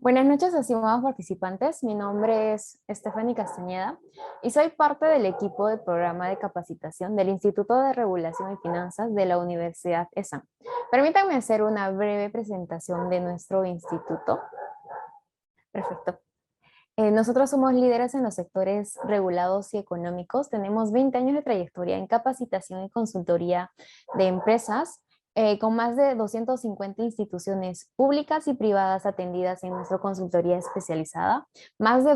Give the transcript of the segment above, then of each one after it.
Buenas noches, estimados participantes. Mi nombre es Stephanie Castañeda y soy parte del equipo del programa de capacitación del Instituto de Regulación y Finanzas de la Universidad ESAM. Permítanme hacer una breve presentación de nuestro instituto. Perfecto. Nosotros somos líderes en los sectores regulados y económicos. Tenemos 20 años de trayectoria en capacitación y consultoría de empresas, con más de 250 instituciones públicas y privadas atendidas en nuestra consultoría especializada, más de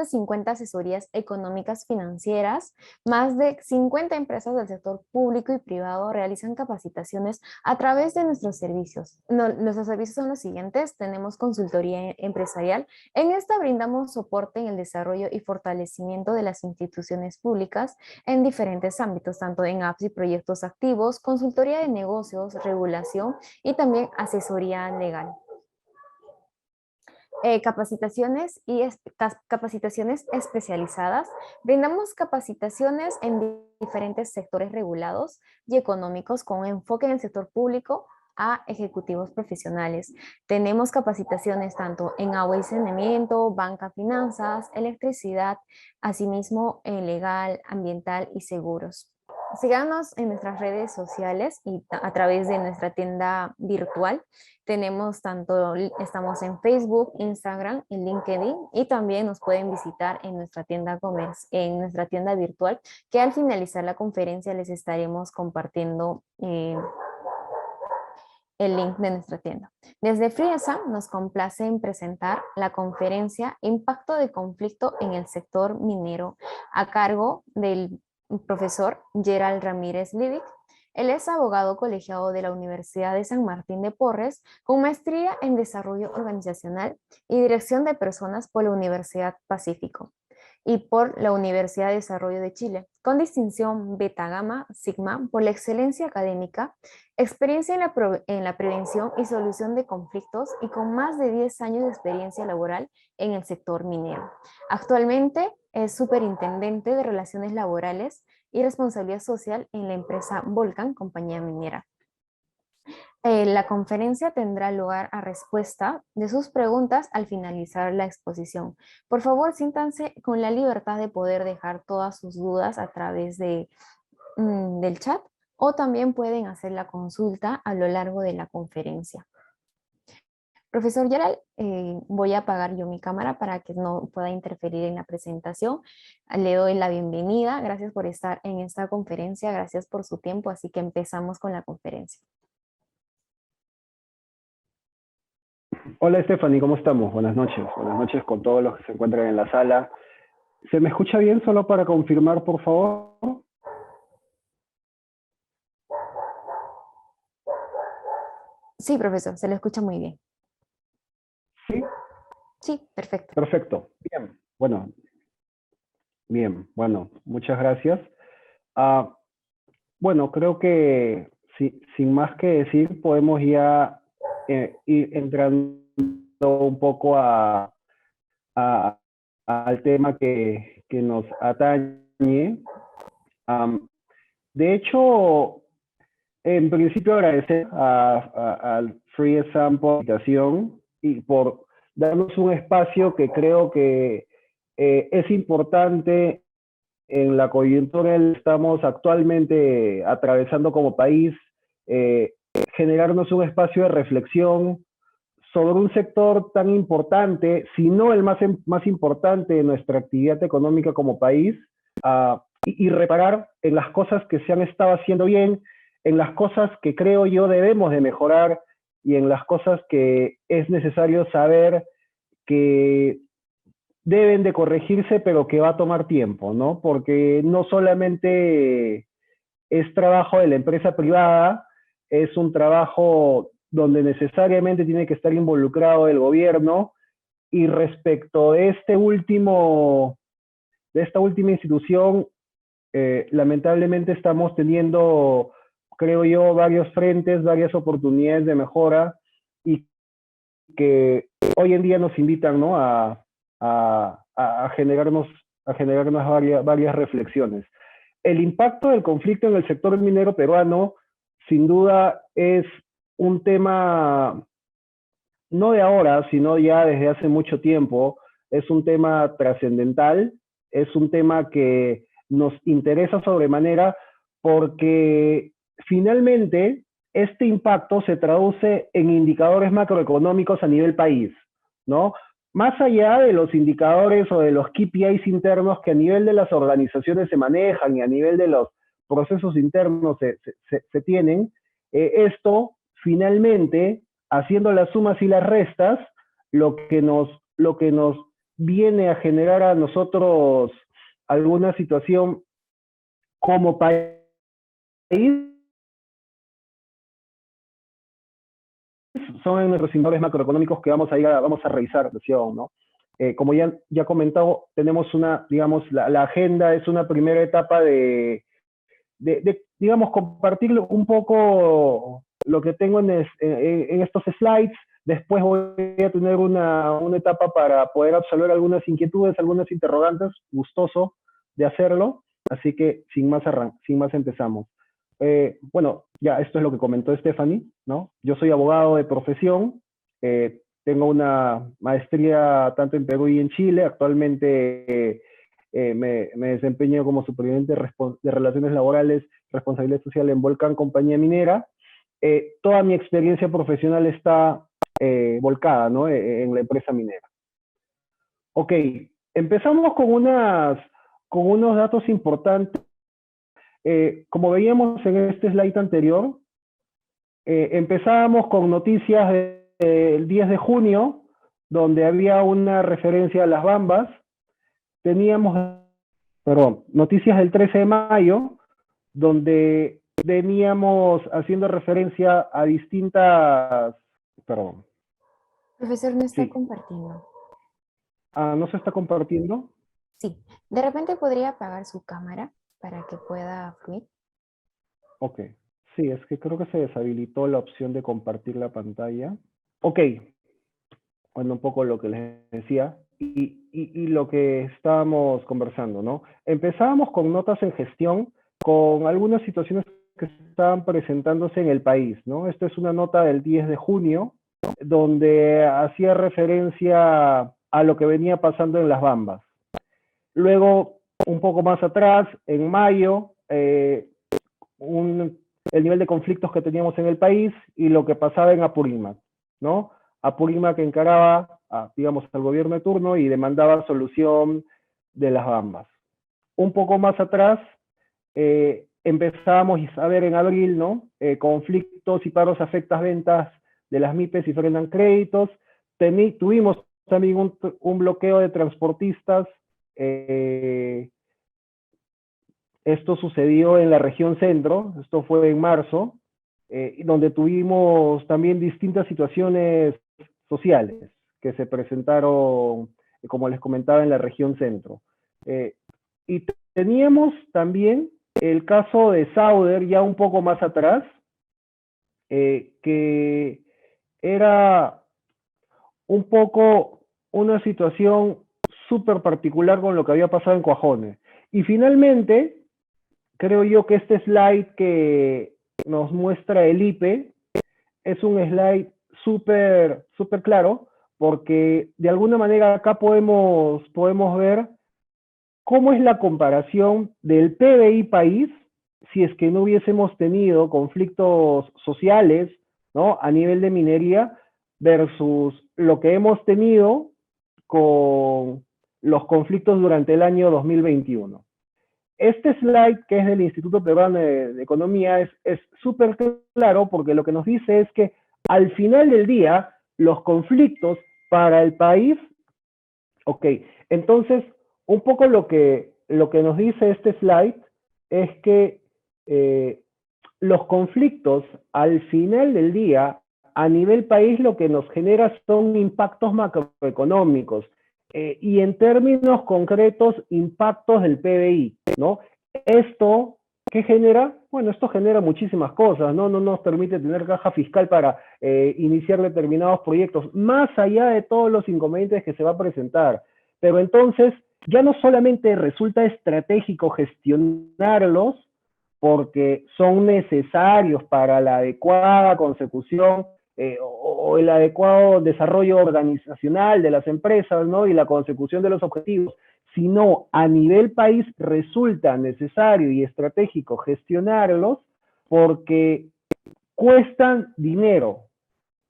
50 asesorías económicas financieras, más de 50 empresas del sector público y privado realizan capacitaciones a través de nuestros servicios. Nuestros servicios son los siguientes: tenemos consultoría empresarial. En esta brindamos soporte en el desarrollo y fortalecimiento de las instituciones públicas en diferentes ámbitos, tanto en apps y proyectos activos, consultoría de negocios, regulación y también asesoría legal. Capacitaciones especializadas. Brindamos capacitaciones en diferentes sectores regulados y económicos con enfoque en el sector público a ejecutivos profesionales. Tenemos capacitaciones tanto en agua y saneamiento, banca, finanzas, electricidad, asimismo en legal, ambiental y seguros. Síganos en nuestras redes sociales y a través de nuestra tienda virtual. Estamos en Facebook, Instagram y LinkedIn, y también nos pueden visitar en en nuestra tienda virtual, que al finalizar la conferencia les estaremos compartiendo el link de nuestra tienda. Desde Friesa nos complace en presentar la conferencia Impacto de conflicto en el sector minero, a cargo del profesor Gerald Ramírez Lidic. Él es abogado colegiado de la Universidad de San Martín de Porres, con maestría en Desarrollo Organizacional y Dirección de Personas por la Universidad Pacífico y por la Universidad de Desarrollo de Chile, con distinción Beta Gamma Sigma por la excelencia académica, experiencia en la prevención y solución de conflictos, y con más de 10 años de experiencia laboral en el sector minero. Actualmente es superintendente de Relaciones Laborales y Responsabilidad Social en la empresa Volcan, compañía minera. La conferencia tendrá lugar a respuesta de sus preguntas al finalizar la exposición. Por favor, siéntanse con la libertad de poder dejar todas sus dudas a través del chat, o también pueden hacer la consulta a lo largo de la conferencia. Profesor Gerald, voy a apagar yo mi cámara para que no pueda interferir en la presentación. Le doy la bienvenida. Gracias por estar en esta conferencia. Gracias por su tiempo. Así que empezamos con la conferencia. Hola Stephanie, ¿cómo estamos? Buenas noches. Buenas noches con todos los que se encuentran en la sala. ¿Se me escucha bien? Solo para confirmar, por favor. Sí, profesor, se lo escucha muy bien. ¿Sí? Sí, perfecto. Perfecto. Bien, bueno, muchas gracias. Bueno, creo que sin más que decir, podemos ya ir entrando un poco al tema que nos atañe. De hecho, en principio agradecer al Free Exam por la invitación y por darnos un espacio que creo que es importante en la coyuntura que estamos actualmente atravesando como país, eh, generarnos un espacio de reflexión sobre un sector tan importante, si no el más importante de nuestra actividad económica como país, y reparar en las cosas que se han estado haciendo bien, en las cosas que creo yo debemos de mejorar y en las cosas que es necesario saber que deben de corregirse, pero que va a tomar tiempo, ¿no? Porque no solamente es trabajo de la empresa privada, es un trabajo donde necesariamente tiene que estar involucrado el gobierno. Y respecto de esta última institución, lamentablemente estamos teniendo, creo yo, varios frentes, varias oportunidades de mejora, y que hoy en día nos invitan, ¿no?, a generarnos varias reflexiones. El impacto del conflicto en el sector minero peruano, sin duda, es un tema no de ahora, sino ya desde hace mucho tiempo, es un tema trascendental, es un tema que nos interesa sobremanera porque finalmente este impacto se traduce en indicadores macroeconómicos a nivel país, ¿no? Más allá de los indicadores o de los KPIs internos que a nivel de las organizaciones se manejan y a nivel de los procesos internos se tienen, esto finalmente, haciendo las sumas y las restas, lo que nos viene a generar a nosotros alguna situación como país son en nuestros indicadores macroeconómicos que vamos a revisar, ¿no? Como ya comentado, tenemos una, digamos, la agenda es una primera etapa digamos, compartir un poco lo que tengo en estos slides. Después voy a tener una etapa para poder absolver algunas inquietudes, algunas interrogantes, gustoso de hacerlo. Así que sin más empezamos. Bueno, ya esto es lo que comentó Stephanie, ¿no? Yo soy abogado de profesión, tengo una maestría tanto en Perú y en Chile. Actualmente me desempeño como superintendente de Relaciones Laborales, Responsabilidad Social en Volcán, compañía minera. Toda mi experiencia profesional está volcada, ¿no? En la empresa minera. Ok, empezamos con unos datos importantes. Como veíamos en este slide anterior, empezábamos con noticias del 10 de junio, donde había una referencia a las Bambas. Teníamos, perdón, noticias del 13 de mayo, donde veníamos haciendo referencia a distintas, perdón, Profesor, no está sí, compartiendo. ¿no se está compartiendo? Sí, de repente podría apagar su cámara para que pueda fluir. Ok, sí, es que creo que se deshabilitó la opción de compartir la pantalla. Ok, bueno, un poco lo que les decía y lo que estábamos conversando, ¿no? Empezábamos con notas en gestión, con algunas situaciones que estaban presentándose en el país, ¿no? Esta es una nota del 10 de junio, donde hacía referencia a lo que venía pasando en las Bambas. Luego, un poco más atrás, en mayo, el nivel de conflictos que teníamos en el país y lo que pasaba en Apurímac, ¿no? Apurímac que encaraba, digamos, al gobierno de turno y demandaba solución de las Bambas. Un poco más atrás, empezábamos a ver en abril, ¿no? Conflictos y paros afectan ventas de las MIPES y frenan créditos. Tuvimos también un bloqueo de transportistas. Esto sucedió en la región centro, esto fue en marzo, donde tuvimos también distintas situaciones sociales que se presentaron, como les comentaba, en la región centro. Y teníamos también el caso de Sauder, ya un poco más atrás, que era un poco una situación súper particular con lo que había pasado en Cuajones. Y finalmente, creo yo que este slide que nos muestra el IPE es un slide súper claro, porque de alguna manera acá podemos ver cómo es la comparación del PBI país si es que no hubiésemos tenido conflictos sociales, ¿no? A nivel de minería versus lo que hemos tenido con los conflictos durante el año 2021. Este slide, que es del Instituto Peruano de Economía, es súper claro porque lo que nos dice es que al final del día, los conflictos para el país, ok, entonces, un poco lo que nos dice este slide es que los conflictos al final del día, a nivel país, lo que nos genera son impactos macroeconómicos y en términos concretos, impactos del PBI, ¿no? Esto, ¿qué genera? Bueno, esto genera muchísimas cosas, ¿no? No nos permite tener caja fiscal para iniciar determinados proyectos, más allá de todos los inconvenientes que se va a presentar. Pero entonces, ya no solamente resulta estratégico gestionarlos, porque son necesarios para la adecuada consecución o el adecuado desarrollo organizacional de las empresas, ¿no? Y la consecución de los objetivos, sino a nivel país resulta necesario y estratégico gestionarlos porque cuestan dinero.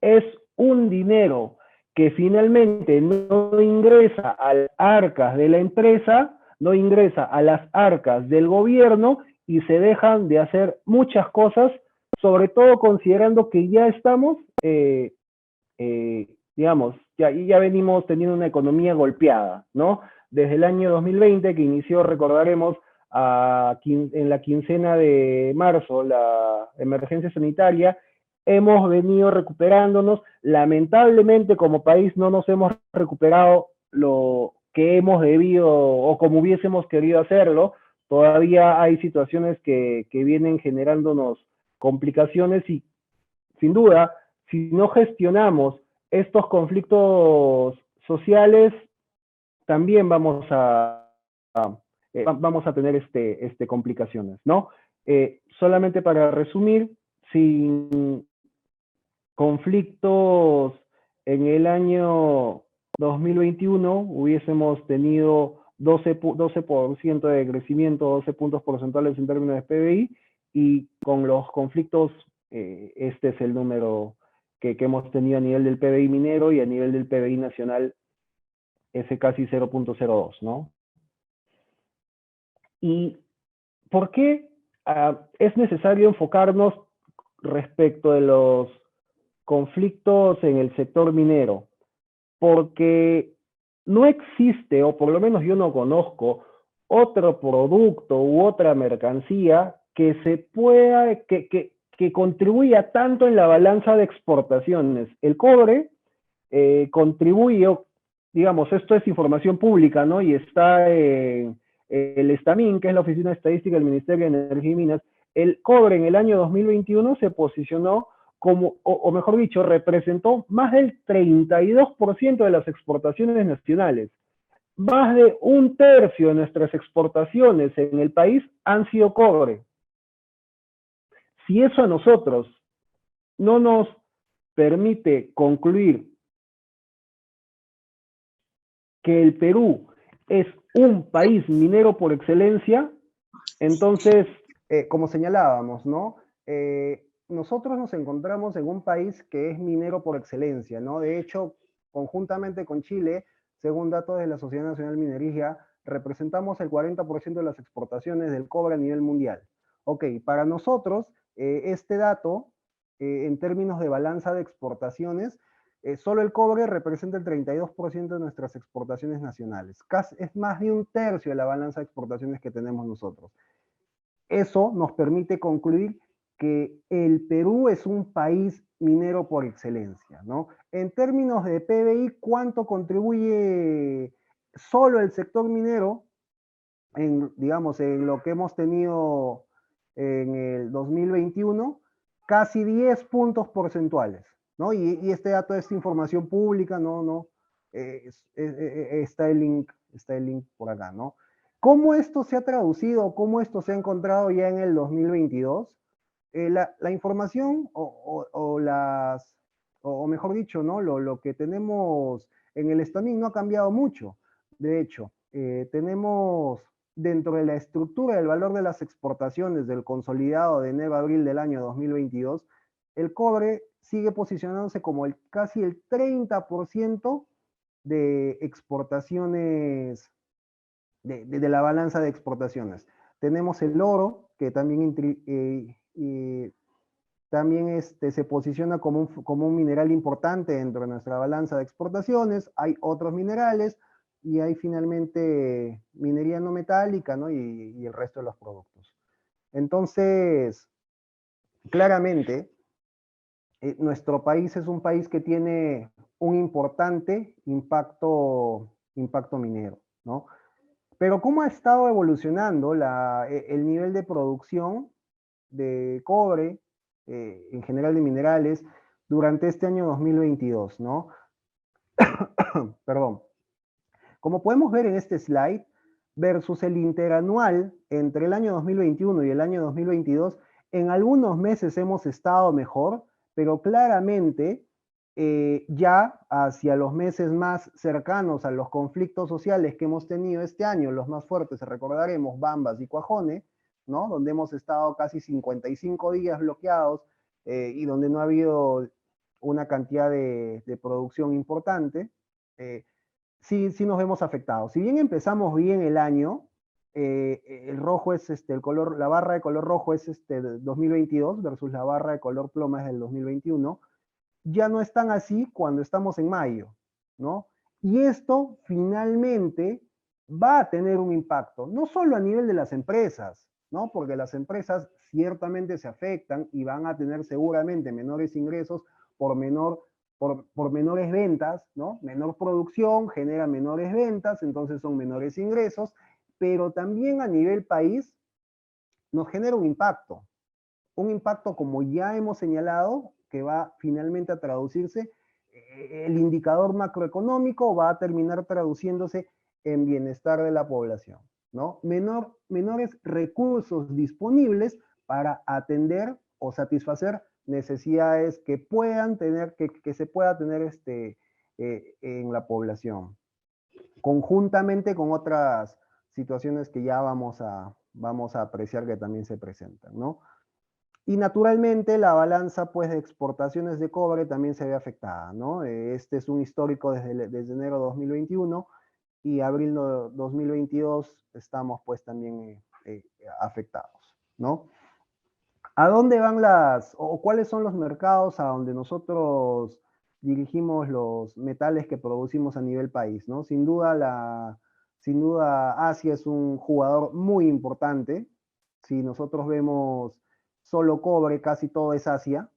Es un dinero que finalmente no ingresa a las arcas de la empresa, no ingresa a las arcas del gobierno y se dejan de hacer muchas cosas, sobre todo considerando que ya estamos, digamos, ya venimos teniendo una economía golpeada, ¿no? Desde el año 2020, que inició, recordaremos, en la quincena de marzo, la emergencia sanitaria, hemos venido recuperándonos. Lamentablemente, como país, no nos hemos recuperado lo que hemos debido o como hubiésemos querido hacerlo. Todavía hay situaciones que vienen generándonos complicaciones y, sin duda, si no gestionamos estos conflictos sociales, también vamos a tener complicaciones, ¿no? Solamente para resumir, sin conflictos en el año 2021 hubiésemos tenido 12% de crecimiento, 12 puntos porcentuales en términos de PBI, y con los conflictos, este es el número que hemos tenido a nivel del PBI minero y a nivel del PBI nacional, ese casi 0.02, ¿no? ¿Y por qué es necesario enfocarnos respecto de los conflictos en el sector minero? Porque no existe, o por lo menos yo no conozco, otro producto u otra mercancía que se pueda, que contribuya tanto en la balanza de exportaciones. El cobre contribuye, digamos, esto es información pública, ¿no? Y está en el ESTAMIN, que es la Oficina de Estadística del Ministerio de Energía y Minas. El cobre en el año 2021 se posicionó como, o mejor dicho, representó más del 32% de las exportaciones nacionales. Más de un tercio de nuestras exportaciones en el país han sido cobre. Si eso a nosotros no nos permite concluir que el Perú es un país minero por excelencia, entonces, como señalábamos, ¿no? Nosotros nos encontramos en un país que es minero por excelencia, ¿no? De hecho, conjuntamente con Chile, según datos de la Sociedad Nacional Minería, representamos el 40% de las exportaciones del cobre a nivel mundial. Ok, para nosotros, este dato, en términos de balanza de exportaciones, solo el cobre representa el 32% de nuestras exportaciones nacionales. Es más de un tercio de la balanza de exportaciones que tenemos nosotros. Eso nos permite concluir que el Perú es un país minero por excelencia, ¿no? En términos de PBI, ¿cuánto contribuye solo el sector minero digamos, en lo que hemos tenido en el 2021? Casi 10 puntos porcentuales, ¿no? Y este dato es información pública, ¿no? Está el link por acá, ¿no? ¿Cómo esto se ha traducido? ¿Cómo esto se ha encontrado ya en el 2022? La información o mejor dicho, ¿no? Lo que tenemos en el STAMIN no ha cambiado mucho. De hecho, tenemos dentro de la estructura del valor de las exportaciones del consolidado de enero a abril del año 2022, el cobre sigue posicionándose como casi el 30% de exportaciones, de la balanza de exportaciones. Tenemos el oro, que también, también se posiciona como un mineral importante dentro de nuestra balanza de exportaciones. Hay otros minerales, y hay finalmente minería no metálica, ¿no? Y el resto de los productos. Entonces, claramente, nuestro país es un país que tiene un importante impacto minero, ¿no? Pero ¿cómo ha estado evolucionando el nivel de producción de cobre, en general de minerales, durante este año 2022, ¿no? Perdón. Como podemos ver en este slide, versus el interanual entre el año 2021 y el año 2022, en algunos meses hemos estado mejor, pero claramente ya hacia los meses más cercanos a los conflictos sociales que hemos tenido este año, los más fuertes, recordaremos, Bambas y Cuajone, ¿no? Donde hemos estado casi 55 días bloqueados y donde no ha habido una cantidad de producción importante, sí nos vemos afectados. Si bien empezamos bien el año, el rojo es el color, la barra de color rojo es 2022 versus la barra de color ploma es del 2021, ya no están así cuando estamos en mayo, ¿no? Y esto finalmente va a tener un impacto, no solo a nivel de las empresas, ¿no? Porque las empresas ciertamente se afectan y van a tener seguramente menores ingresos por menores ventas, ¿no? Menor producción genera menores ventas, entonces son menores ingresos, pero también a nivel país nos genera un impacto como ya hemos señalado, que va finalmente a traducirse, el indicador macroeconómico va a terminar traduciéndose en bienestar de la población, ¿no? Menores recursos disponibles para atender o satisfacer necesidades que puedan tener, que se pueda tener en la población, conjuntamente con otras situaciones que ya vamos a apreciar que también se presentan, ¿no? Y naturalmente la balanza pues, de exportaciones de cobre también se ve afectada, ¿no? Este es un histórico desde enero de 2021 y abril de 2022 estamos pues también afectados, ¿no? ¿A dónde van o cuáles son los mercados a donde nosotros dirigimos los metales que producimos a nivel país, ¿no? Sin duda Asia es un jugador muy importante. Si nosotros vemos solo cobre, casi todo es Asia,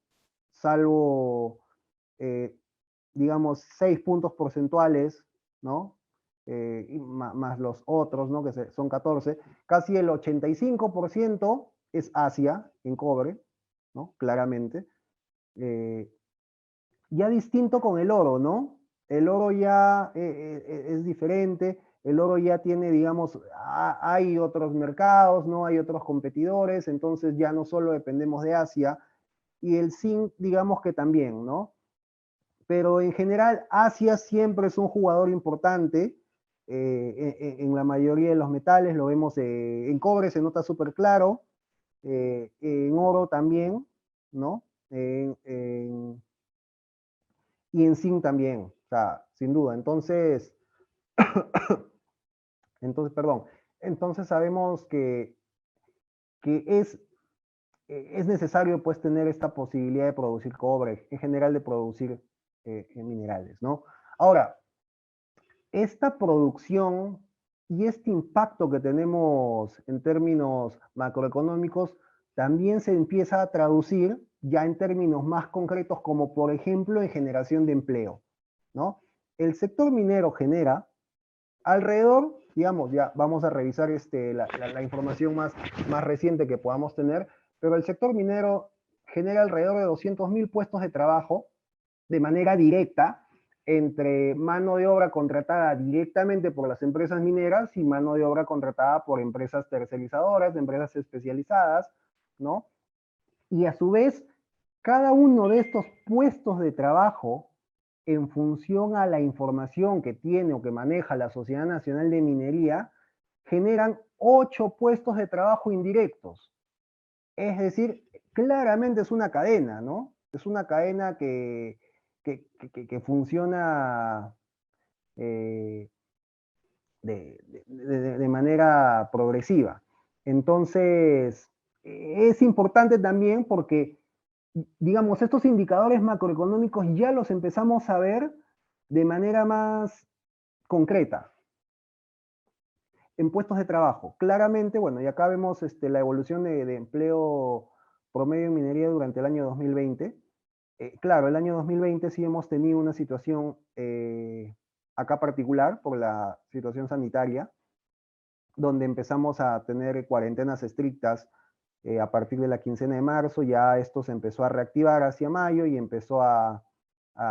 salvo, digamos, 6 puntos porcentuales, ¿no? Y más los otros, ¿no? Que son 14, casi el 85% es Asia en cobre, ¿no? Claramente. Ya distinto con el oro, ¿no? El oro ya es diferente, el oro ya tiene, digamos, hay otros mercados, ¿no? Hay otros competidores, entonces ya no solo dependemos de Asia, y el zinc, digamos que también, ¿no? Pero en general Asia siempre es un jugador importante en la mayoría de los metales, lo vemos en cobre, se nota súper claro, en oro también, ¿no? Y en zinc también, o sea, sin duda. Perdón, entonces sabemos que es necesario pues tener esta posibilidad de producir cobre, en general de producir minerales, ¿no? Ahora, esta producción y este impacto que tenemos en términos macroeconómicos también se empieza a traducir ya en términos más concretos, como por ejemplo en generación de empleo, ¿no? El sector minero genera alrededor, digamos, ya vamos a revisar la información más reciente que podamos tener, pero el sector minero genera alrededor de 200.000 puestos de trabajo de manera directa entre mano de obra contratada directamente por las empresas mineras y mano de obra contratada por empresas tercerizadoras, empresas especializadas, ¿no? Y a su vez, cada uno de estos puestos de trabajo, en función a la información que tiene o que maneja la Sociedad Nacional de Minería, generan 8 puestos de trabajo indirectos. Es decir, claramente es una cadena, ¿no? Es una cadena que funciona de manera progresiva. Entonces, es importante también porque, digamos, estos indicadores macroeconómicos ya los empezamos a ver de manera más concreta en puestos de trabajo. Claramente, bueno, y acá vemos la evolución de empleo promedio en minería durante el año 2020. Claro, el año 2020 sí hemos tenido una situación acá particular por la situación sanitaria, donde empezamos a tener cuarentenas estrictas a partir de la quincena de marzo, ya esto se empezó a reactivar hacia mayo y empezó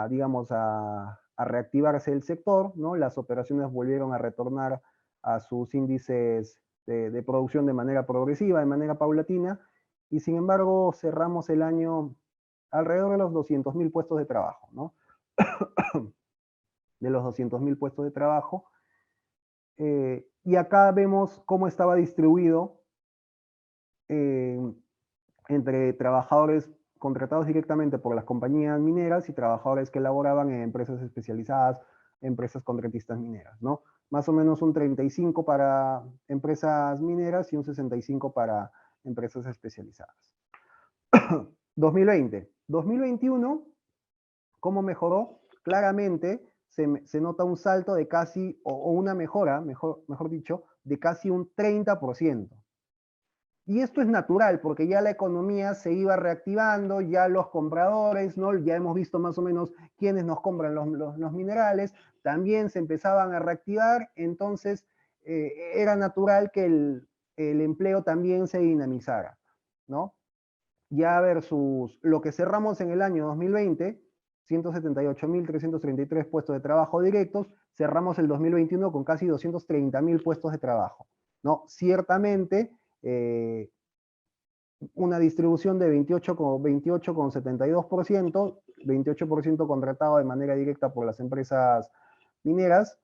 digamos, a reactivarse el sector, ¿no? Las operaciones volvieron a retornar a sus índices de producción de manera progresiva, de manera paulatina, y sin embargo cerramos el año alrededor de los 200.000 puestos de trabajo, ¿no? De los 200.000 puestos de trabajo. Y acá vemos cómo estaba distribuido entre trabajadores contratados directamente por las compañías mineras y trabajadores que laboraban en empresas especializadas, empresas contratistas mineras, ¿no? Más o menos un 35 para empresas mineras y un 65 para empresas especializadas. 2020. 2021, ¿cómo mejoró? Claramente se nota un salto de casi, o una mejora, mejor dicho, de casi un 30%. Y esto es natural, porque ya la economía se iba reactivando, ya los compradores, ¿no? Ya hemos visto más o menos quiénes nos compran los minerales, también se empezaban a reactivar, entonces era natural que el empleo también se dinamizara, ¿no? Ya versus lo que cerramos en el año 2020, 178.333 puestos de trabajo directos, cerramos el 2021 con casi 230.000 puestos de trabajo, ¿no? Ciertamente, una distribución de 28,72%, 28% contratado de manera directa por las empresas mineras,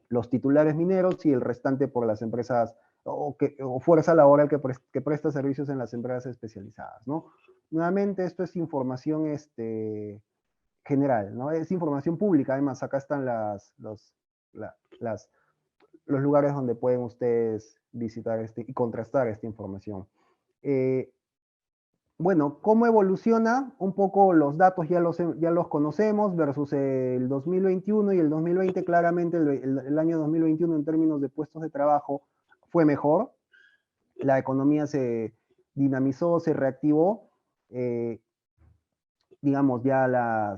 los titulares mineros y el restante por las empresas o fuerza laboral que presta servicios en las empresas especializadas, ¿no? Nuevamente, esto es información general, ¿no? Es información pública, además, acá están los lugares donde pueden ustedes visitar y contrastar esta información. Bueno, ¿cómo evoluciona? Un poco los datos ya los conocemos versus el 2021 y el 2020. Claramente el año 2021 en términos de puestos de trabajo fue mejor. La economía se dinamizó, se reactivó. Digamos, ya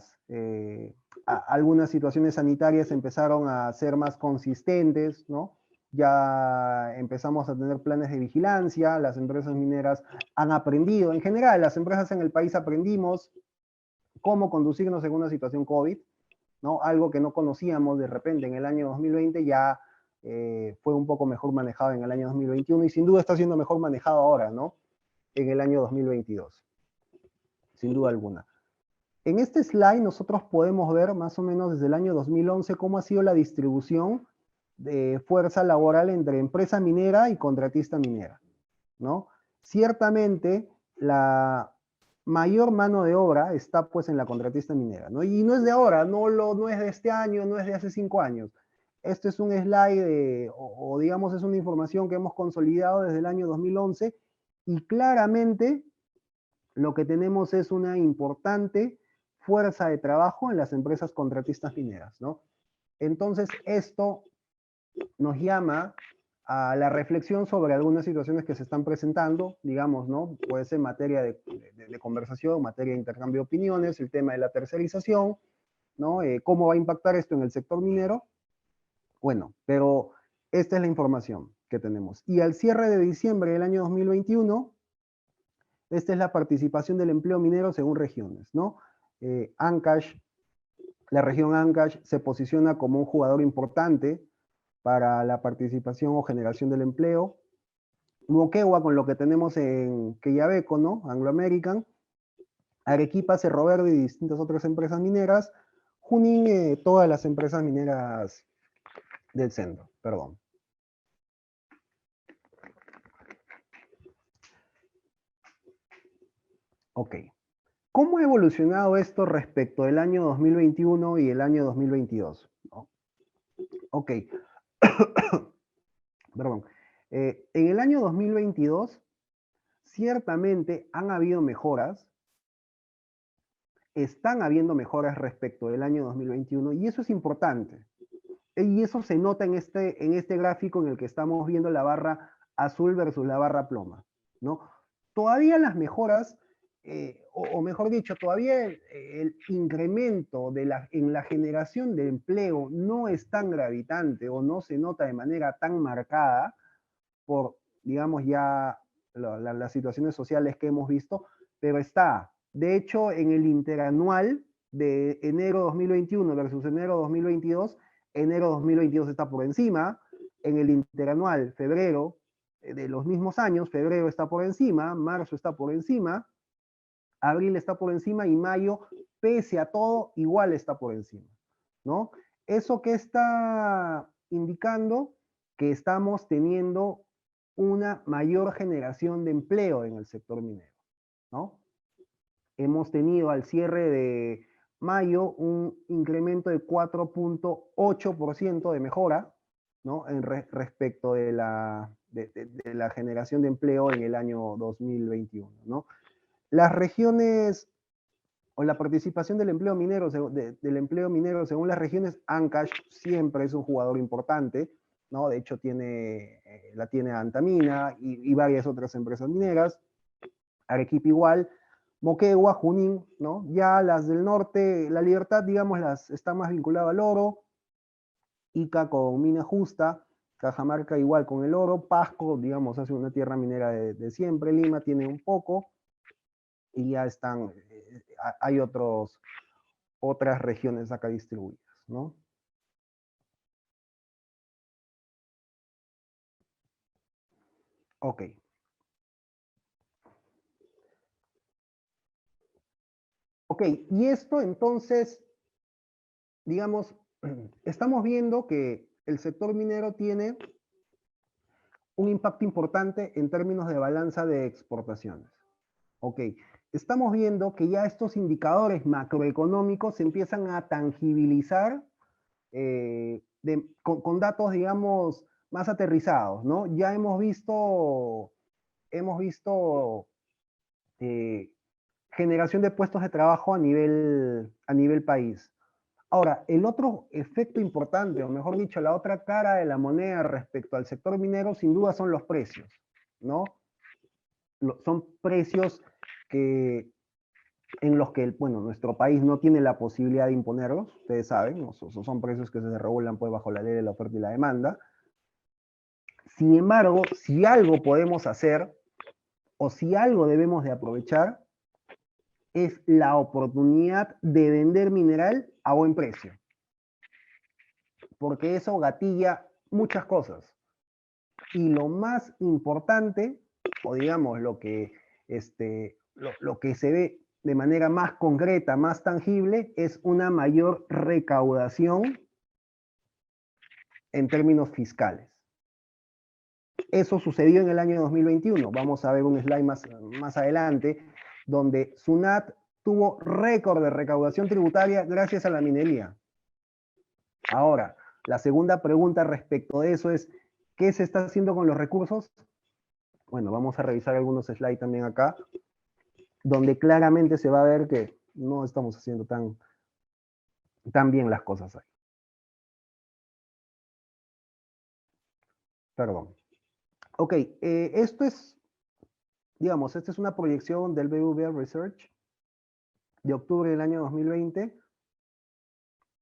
algunas situaciones sanitarias empezaron a ser más consistentes, ¿no? Ya empezamos a tener planes de vigilancia, las empresas mineras han aprendido, en general, las empresas en el país aprendimos cómo conducirnos en una situación COVID, ¿no? Algo que no conocíamos de repente en el año 2020 ya fue un poco mejor manejado en el año 2021 y sin duda está siendo mejor manejado ahora, ¿no? En el año 2022, sin duda alguna. En este slide nosotros podemos ver más o menos desde el año 2011 cómo ha sido la distribución de fuerza laboral entre empresa minera y contratista minera, ¿no? Ciertamente la mayor mano de obra está pues en la contratista minera, ¿no? Y no es de ahora, no es de este año, no es de hace 5 años. Este es un slide o digamos es una información que hemos consolidado desde el año 2011 y claramente lo que tenemos es una importante fuerza de trabajo en las empresas contratistas mineras, ¿no? Entonces, esto nos llama a la reflexión sobre algunas situaciones que se están presentando, digamos, ¿no? Puede ser materia de conversación, materia de intercambio de opiniones, el tema de la tercerización, ¿no? ¿Cómo va a impactar esto en el sector minero? Bueno, pero esta es la información que tenemos. Y al cierre de diciembre del año 2021, esta es la participación del empleo minero según regiones, ¿no? Ancash, la región Ancash se posiciona como un jugador importante para la participación o generación del empleo. Moquegua, con lo que tenemos en Quellaveco, ¿no? Anglo American. Arequipa, Cerro Verde y distintas otras empresas mineras. Junín, todas las empresas mineras del centro, perdón. Ok. ¿Cómo ha evolucionado esto respecto del año 2021 y el año 2022? ¿No? Ok. Perdón. En el año 2022, ciertamente han habido mejoras, están habiendo mejoras respecto del año 2021 y eso es importante. Y eso se nota en este gráfico en el que estamos viendo la barra azul versus la barra ploma, ¿no? Todavía las mejoras, o mejor dicho, todavía el incremento en la generación de empleo no es tan gravitante o no se nota de manera tan marcada por, digamos, ya las situaciones sociales que hemos visto, pero está. De hecho, en el interanual de enero 2021 versus enero 2022, enero 2022 está por encima, en el interanual febrero de los mismos años, febrero está por encima, marzo está por encima, Abril está por encima y mayo, pese a todo, igual está por encima, ¿no? ¿Eso qué está indicando? Que estamos teniendo una mayor generación de empleo en el sector minero, ¿no? Hemos tenido al cierre de mayo un incremento de 4.8% de mejora, ¿no? Respecto de la generación de empleo en el año 2021, ¿no? Las regiones o la participación del empleo minero, según las regiones, Ancash siempre es un jugador importante, ¿no? De hecho, la tiene Antamina y varias otras empresas mineras. Arequipa igual. Moquegua, Junín, ¿no? Ya las del norte, La Libertad, digamos, está más vinculada al oro. Ica con mina justa. Cajamarca igual con el oro. Pasco, digamos, hace una tierra minera de siempre. Lima tiene un poco. Y ya están, hay otras regiones acá distribuidas, ¿no? Ok. Ok, y esto entonces, digamos, estamos viendo que el sector minero tiene un impacto importante en términos de balanza de exportaciones. Ok, estamos viendo que ya estos indicadores macroeconómicos se empiezan a tangibilizar con datos, digamos, más aterrizados, ¿no? Ya hemos visto generación de puestos de trabajo a nivel país. Ahora, el otro efecto importante, o mejor dicho, la otra cara de la moneda respecto al sector minero, sin duda son los precios, ¿no? Son precios en los que, bueno, nuestro país no tiene la posibilidad de imponerlos, ustedes saben, ¿no? Son precios que se regulan pues bajo la ley de la oferta y la demanda. Sin embargo, si algo podemos hacer, o si algo debemos de aprovechar, es la oportunidad de vender mineral a buen precio. Porque eso gatilla muchas cosas. Y lo más importante, o digamos lo que se ve de manera más concreta, más tangible, es una mayor recaudación en términos fiscales. Eso sucedió en el año 2021. Vamos a ver un slide más adelante, donde SUNAT tuvo récord de recaudación tributaria gracias a la minería. Ahora, la segunda pregunta respecto de eso es, ¿qué se está haciendo con los recursos? Bueno, vamos a revisar algunos slides también acá, donde claramente se va a ver que no estamos haciendo tan bien las cosas ahí. Perdón. Ok, esto es, digamos, esta es una proyección del BBVA Research de octubre del año 2020.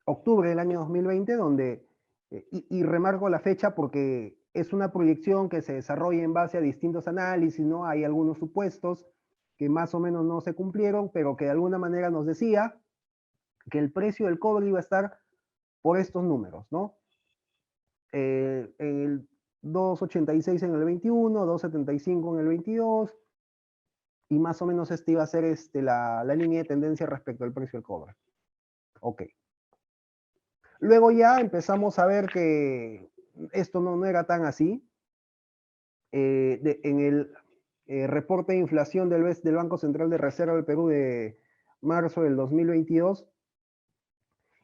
Octubre del año 2020, donde, y remarco la fecha porque es una proyección que se desarrolla en base a distintos análisis, ¿no? Hay algunos supuestos que más o menos no se cumplieron, pero que de alguna manera nos decía que el precio del cobre iba a estar por estos números, ¿no? El 2.86 en el 21, 2.75 en el 22, y más o menos esta iba a ser la línea de tendencia respecto al precio del cobre. Ok. Luego ya empezamos a ver que esto no era tan así. En el reporte de inflación del Banco Central de Reserva del Perú de marzo del 2022,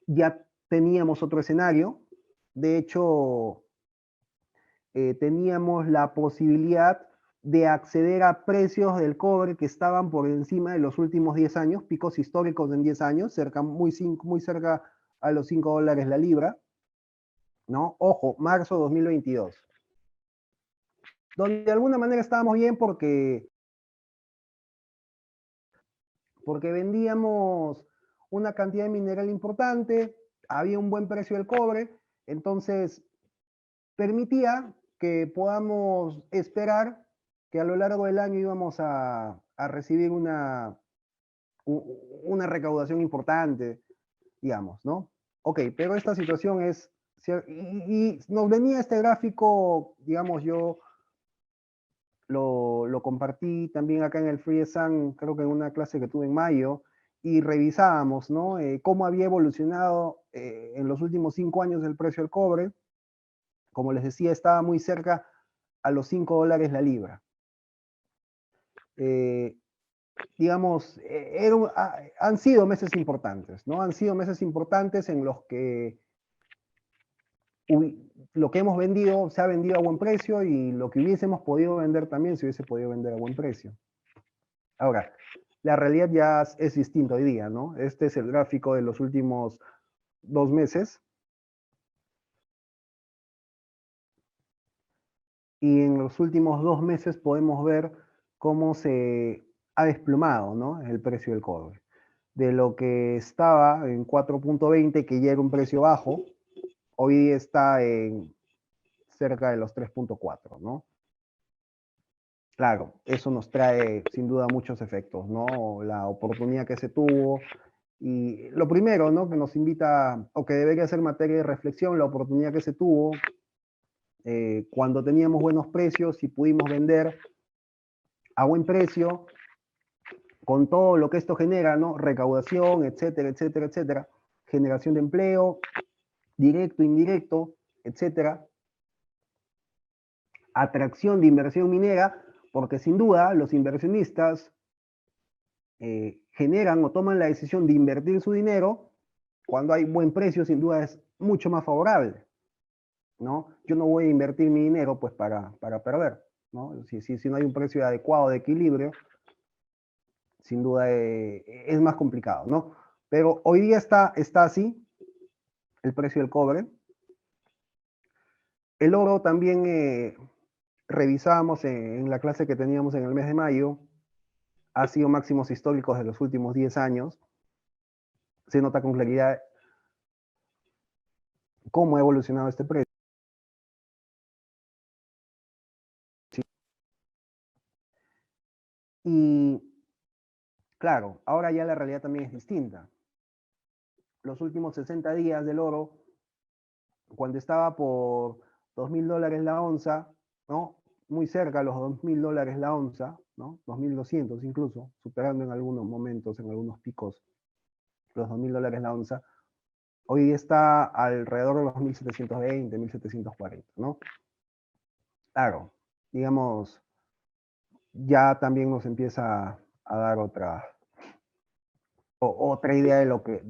ya teníamos otro escenario. De hecho, teníamos la posibilidad de acceder a precios del cobre que estaban por encima de los últimos 10 años, picos históricos en 10 años, muy cerca a los $5 la libra, ¿no? Ojo, marzo 2022. Donde de alguna manera estábamos bien porque vendíamos una cantidad de mineral importante, había un buen precio del cobre, entonces permitía que podamos esperar que a lo largo del año íbamos a recibir una recaudación importante, digamos, ¿no? Ok, pero esta situación es, y nos venía este gráfico, digamos, yo lo compartí también acá en el FreeSAM, creo que en una clase que tuve en mayo, y revisábamos, ¿no? Cómo había evolucionado en los últimos 5 años el precio del cobre. Como les decía, estaba muy cerca a los $5 la libra. Digamos, han sido meses importantes, ¿no? Han sido meses importantes en los que lo que hemos vendido se ha vendido a buen precio y lo que hubiésemos podido vender también se hubiese podido vender a buen precio. Ahora, la realidad ya es distinta hoy día, ¿no? Este es el gráfico de los últimos 2 meses. Y en los últimos 2 meses podemos ver cómo se ha desplomado, ¿no? El precio del cobre. De lo que estaba en 4.20, que ya era un precio bajo, hoy día está en cerca de los 3.4, ¿no? Claro, eso nos trae sin duda muchos efectos, ¿no? La oportunidad que se tuvo y lo primero, ¿no? Que nos invita, o que debería ser materia de reflexión, la oportunidad que se tuvo cuando teníamos buenos precios y pudimos vender a buen precio, con todo lo que esto genera, ¿no? Recaudación, etcétera, etcétera, etcétera, generación de empleo, directo, indirecto, etcétera, atracción de inversión minera, porque sin duda los inversionistas generan o toman la decisión de invertir su dinero cuando hay buen precio, sin duda es mucho más favorable, ¿no? Yo no voy a invertir mi dinero pues para perder, ¿no? Si no hay un precio adecuado de equilibrio, sin duda es más complicado, ¿no? Pero hoy día está así el precio del cobre. El oro también revisábamos en la clase que teníamos en el mes de mayo, ha sido máximos históricos de los últimos 10 años. Se nota con claridad cómo ha evolucionado este precio. Y claro, ahora ya la realidad también es distinta. Los últimos 60 días del oro, cuando estaba por $2.000 la onza, ¿no? Muy cerca a los $2.000 la onza, ¿no? 2.200 incluso, superando en algunos momentos, en algunos picos, los $2.000 la onza. Hoy está alrededor de los 1.720, 1.740, ¿no? Claro, digamos, ya también nos empieza a dar otra idea de lo que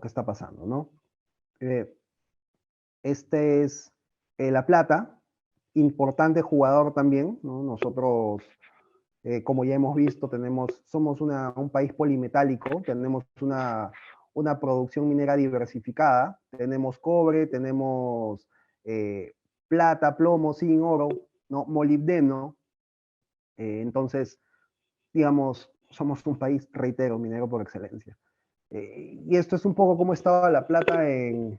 está pasando, ¿no? Este es La Plata, importante jugador también, ¿no? Nosotros, como ya hemos visto, somos un país polimetálico, tenemos una producción minera diversificada, tenemos cobre, tenemos plata, plomo, zinc, oro, ¿no? Molibdeno, entonces, digamos, somos un país, reitero, minero por excelencia. Y esto es un poco cómo estaba La Plata en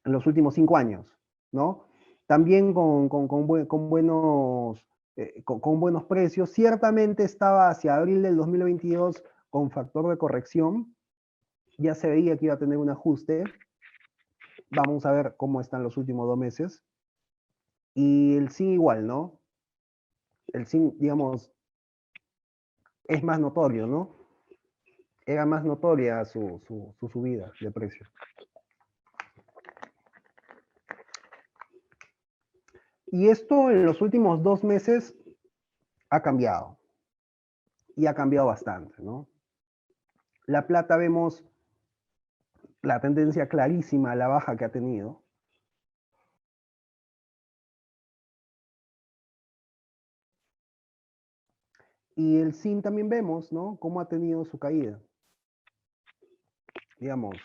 los últimos 5 años, ¿no? También con buenos precios. Ciertamente estaba hacia abril del 2022 con factor de corrección. Ya se veía que iba a tener un ajuste. Vamos a ver cómo están los últimos 2 meses. Y el zinc igual, ¿no? El zinc, digamos, es más notorio, ¿no? Era más notoria su subida de precio. Y esto en los últimos 2 meses ha cambiado. Y ha cambiado bastante, ¿no? La plata vemos la tendencia clarísima a la baja que ha tenido. Y el zinc también vemos, ¿no? Cómo ha tenido su caída. Digamos,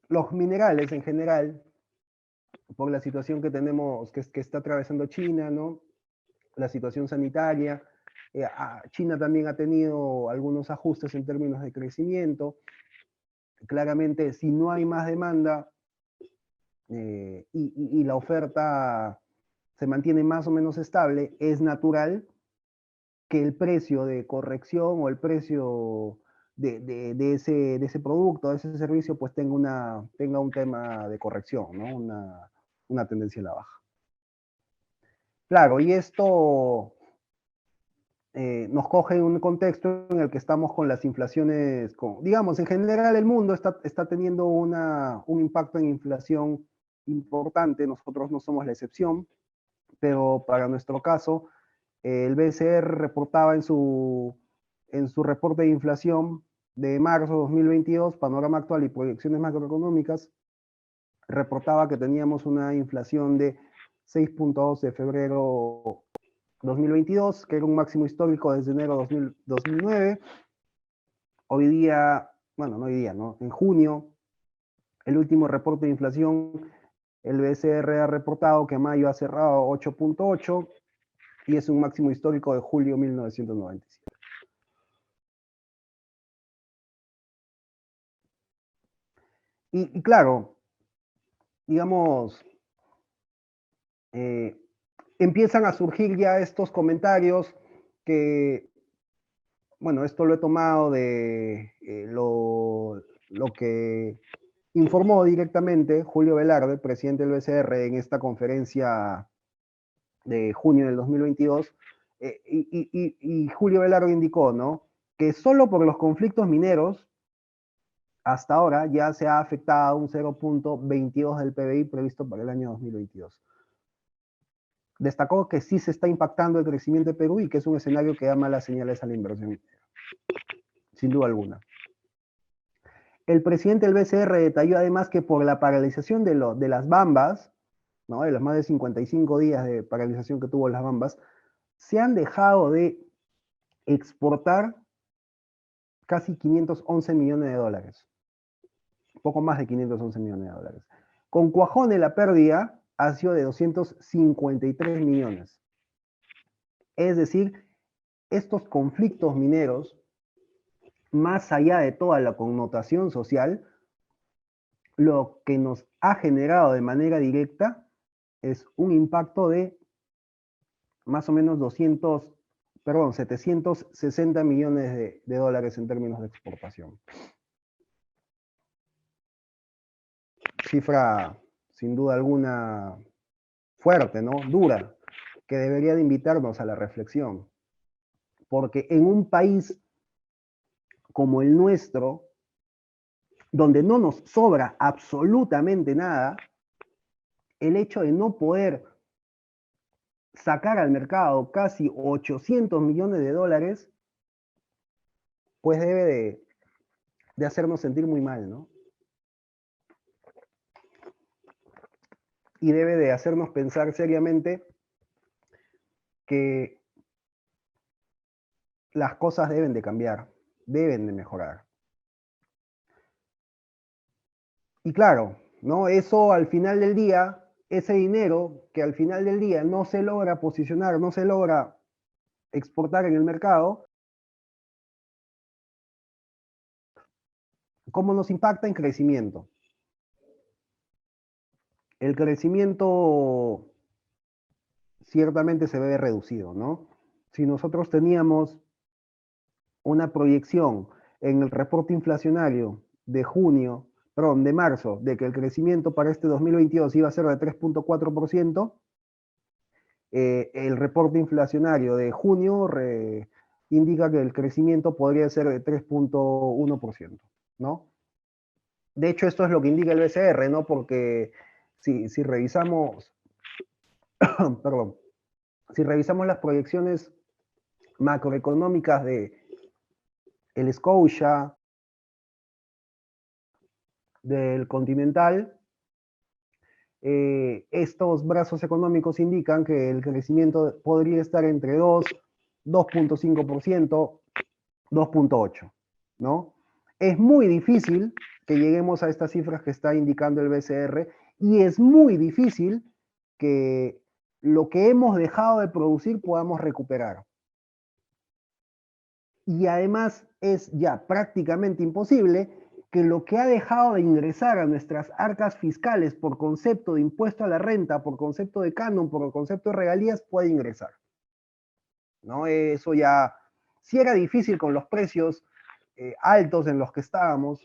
los minerales en general, por la situación que tenemos, que está atravesando China, ¿no? La situación sanitaria. China también ha tenido algunos ajustes en términos de crecimiento. Claramente, si no hay más demanda y la oferta se mantiene más o menos estable, es natural que el precio de corrección o el precio de ese producto, de ese servicio, pues tenga un tema de corrección, ¿no? Una tendencia a la baja. Claro, y esto nos coge en un contexto en el que estamos con las inflaciones, digamos, en general el mundo está teniendo un impacto en inflación importante, nosotros no somos la excepción, pero para nuestro caso, el BCR reportaba en su reporte de inflación de marzo de 2022, panorama actual y proyecciones macroeconómicas, reportaba que teníamos una inflación de 6.2 de febrero 2022, que era un máximo histórico desde enero de 2009. Hoy día, bueno, no hoy día, ¿no? En junio, el último reporte de inflación, el BCR ha reportado que mayo ha cerrado 8.8 y es un máximo histórico de julio de 1997. Y claro, digamos, empiezan a surgir ya estos comentarios que, bueno, esto lo he tomado de lo que informó directamente Julio Velarde, presidente del BCR, en esta conferencia de junio del 2022, y Julio Velarde indicó, ¿no?, que solo por los conflictos mineros, hasta ahora ya se ha afectado un 0.22 del PBI previsto para el año 2022. Destacó que sí se está impactando el crecimiento de Perú y que es un escenario que da malas señales a la inversión, sin duda alguna. El presidente del BCR detalló además que por la paralización de las Bambas, ¿no?, de los más de 55 días de paralización que tuvo las Bambas, se han dejado de exportar casi 511 millones de dólares. Poco más de 511 millones de dólares. Con Cuajone la pérdida ha sido de 253 millones. Es decir, estos conflictos mineros, más allá de toda la connotación social, lo que nos ha generado de manera directa es un impacto de más o menos 760 millones de dólares en términos de exportación. Cifra, sin duda alguna, fuerte, ¿no? Dura, que debería de invitarnos a la reflexión. Porque en un país como el nuestro, donde no nos sobra absolutamente nada, el hecho de no poder sacar al mercado casi 800 millones de dólares, pues debe de hacernos sentir muy mal, ¿no? Y debe de hacernos pensar seriamente que las cosas deben de cambiar, deben de mejorar. Y claro, ¿no?, eso al final del día, ese dinero que al final del día no se logra posicionar, no se logra exportar en el mercado, ¿cómo nos impacta en crecimiento? El crecimiento ciertamente se ve reducido, ¿no? Si nosotros teníamos una proyección en el reporte inflacionario de de marzo, de que el crecimiento para este 2022 iba a ser de 3.4%, el reporte inflacionario de junio indica que el crecimiento podría ser de 3.1%, ¿no? De hecho, esto es lo que indica el BCR, ¿no? Porque si revisamos, perdón, si revisamos las proyecciones macroeconómicas de el Scotia, del Continental, estos brazos económicos indican que el crecimiento podría estar entre 2.5%, 2.8%, ¿no? Es muy difícil que lleguemos a estas cifras que está indicando el BCR y es muy difícil que lo que hemos dejado de producir podamos recuperar. Y además es ya prácticamente imposible que lo que ha dejado de ingresar a nuestras arcas fiscales por concepto de impuesto a la renta, por concepto de canon, por concepto de regalías, puede ingresar, ¿no? Eso ya, si era difícil con los precios altos en los que estábamos,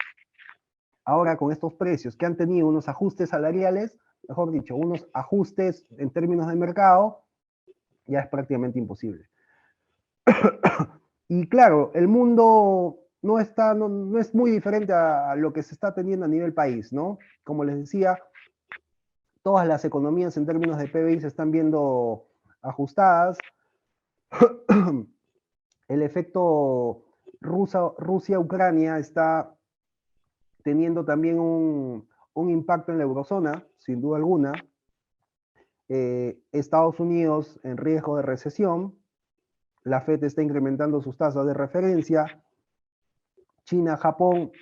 ahora con estos precios que han tenido unos ajustes salariales, mejor dicho, unos ajustes en términos de mercado, ya es prácticamente imposible. Y claro, el mundo no es muy diferente a lo que se está teniendo a nivel país, ¿no? Como les decía, todas las economías en términos de PBI se están viendo ajustadas. El efecto Rusia-Ucrania está teniendo también un impacto en la eurozona, sin duda alguna. Estados Unidos en riesgo de recesión. La FED está incrementando sus tasas de referencia. China, Japón,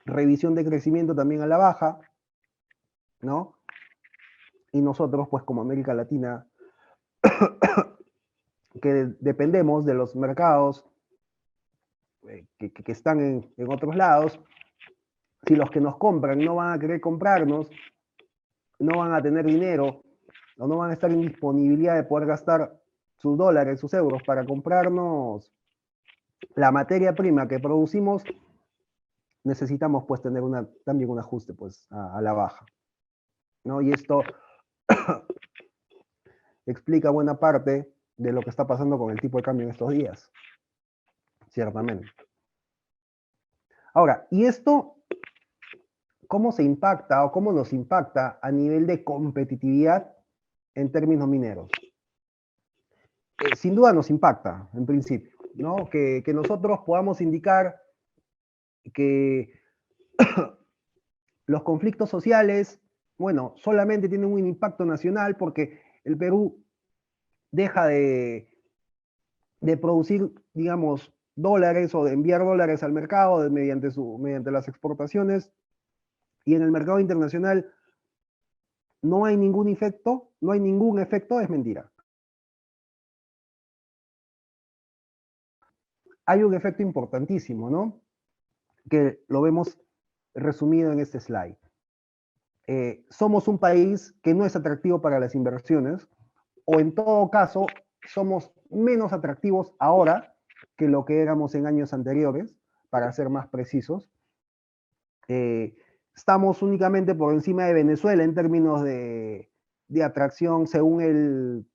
revisión de crecimiento también a la baja, ¿no? Y nosotros, pues como América Latina, que dependemos de los mercados que están en otros lados, si los que nos compran no van a querer comprarnos, no van a tener dinero, o no van a estar en disponibilidad de poder gastar sus dólares, sus euros para comprarnos la materia prima que producimos, necesitamos pues tener también un ajuste pues a la baja, ¿no? Y esto explica buena parte de lo que está pasando con el tipo de cambio en estos días, ciertamente. Ahora, ¿y esto cómo se impacta o cómo nos impacta a nivel de competitividad en términos mineros? Sin duda nos impacta, en principio, ¿no? Que nosotros podamos indicar que los conflictos sociales, bueno, solamente tienen un impacto nacional porque el Perú deja de producir, digamos, dólares o de enviar dólares al mercado mediante las exportaciones, y en el mercado internacional no hay ningún efecto, es mentira. Hay un efecto importantísimo, ¿no? Que lo vemos resumido en este slide. Somos un país que no es atractivo para las inversiones, o en todo caso, somos menos atractivos ahora que lo que éramos en años anteriores, para ser más precisos. Estamos únicamente por encima de Venezuela en términos de atracción, según el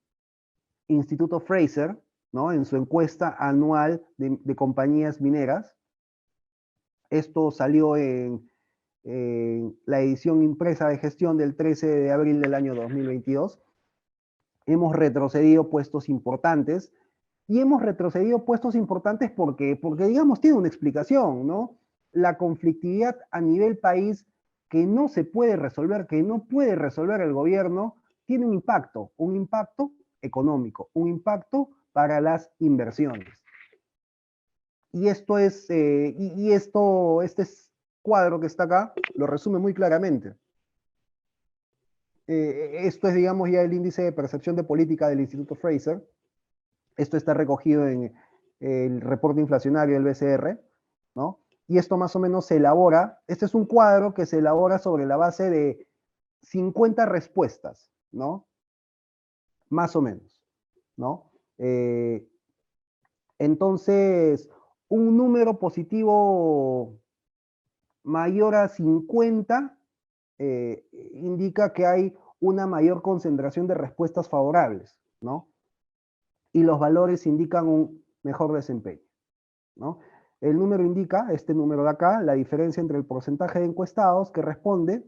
Instituto Fraser, ¿no? En su encuesta anual de compañías mineras. Esto salió en la edición impresa de gestión del 13 de abril del año 2022. Hemos retrocedido puestos importantes, y hemos retrocedido puestos importantes porque digamos, tiene una explicación, ¿no? La conflictividad a nivel país que no se puede resolver, que no puede resolver el gobierno, tiene un impacto económico, un impacto para las inversiones. Y esto es, este cuadro que está acá lo resume muy claramente. Esto es, digamos, ya el índice de percepción de política del Instituto Fraser. Esto está recogido en el reporte inflacionario del BCR, ¿no? Y esto más o menos se elabora, este es un cuadro que se elabora sobre la base de 50 respuestas, ¿no? Más o menos, ¿no? Entonces, un número positivo mayor a 50 indica que hay una mayor concentración de respuestas favorables, ¿no? Y los valores indican un mejor desempeño, ¿no? El número indica, este número de acá, la diferencia entre el porcentaje de encuestados que responde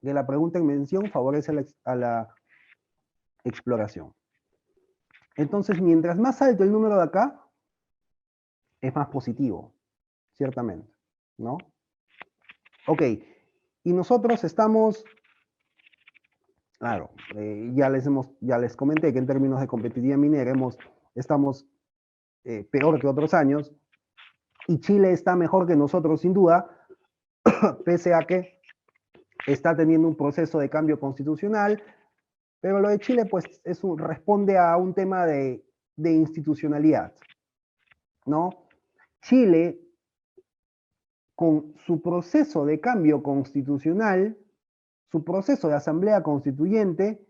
que la pregunta en mención favorece a la exploración. Entonces, mientras más alto el número de acá, es más positivo, ciertamente, ¿no? Ok, y nosotros estamos, claro, ya les comenté que en términos de competitividad minera estamos peor que otros años, y Chile está mejor que nosotros sin duda, pese a que está teniendo un proceso de cambio constitucional, pero lo de Chile pues responde a un tema de institucionalidad, ¿no? Chile, con su proceso de cambio constitucional, su proceso de asamblea constituyente,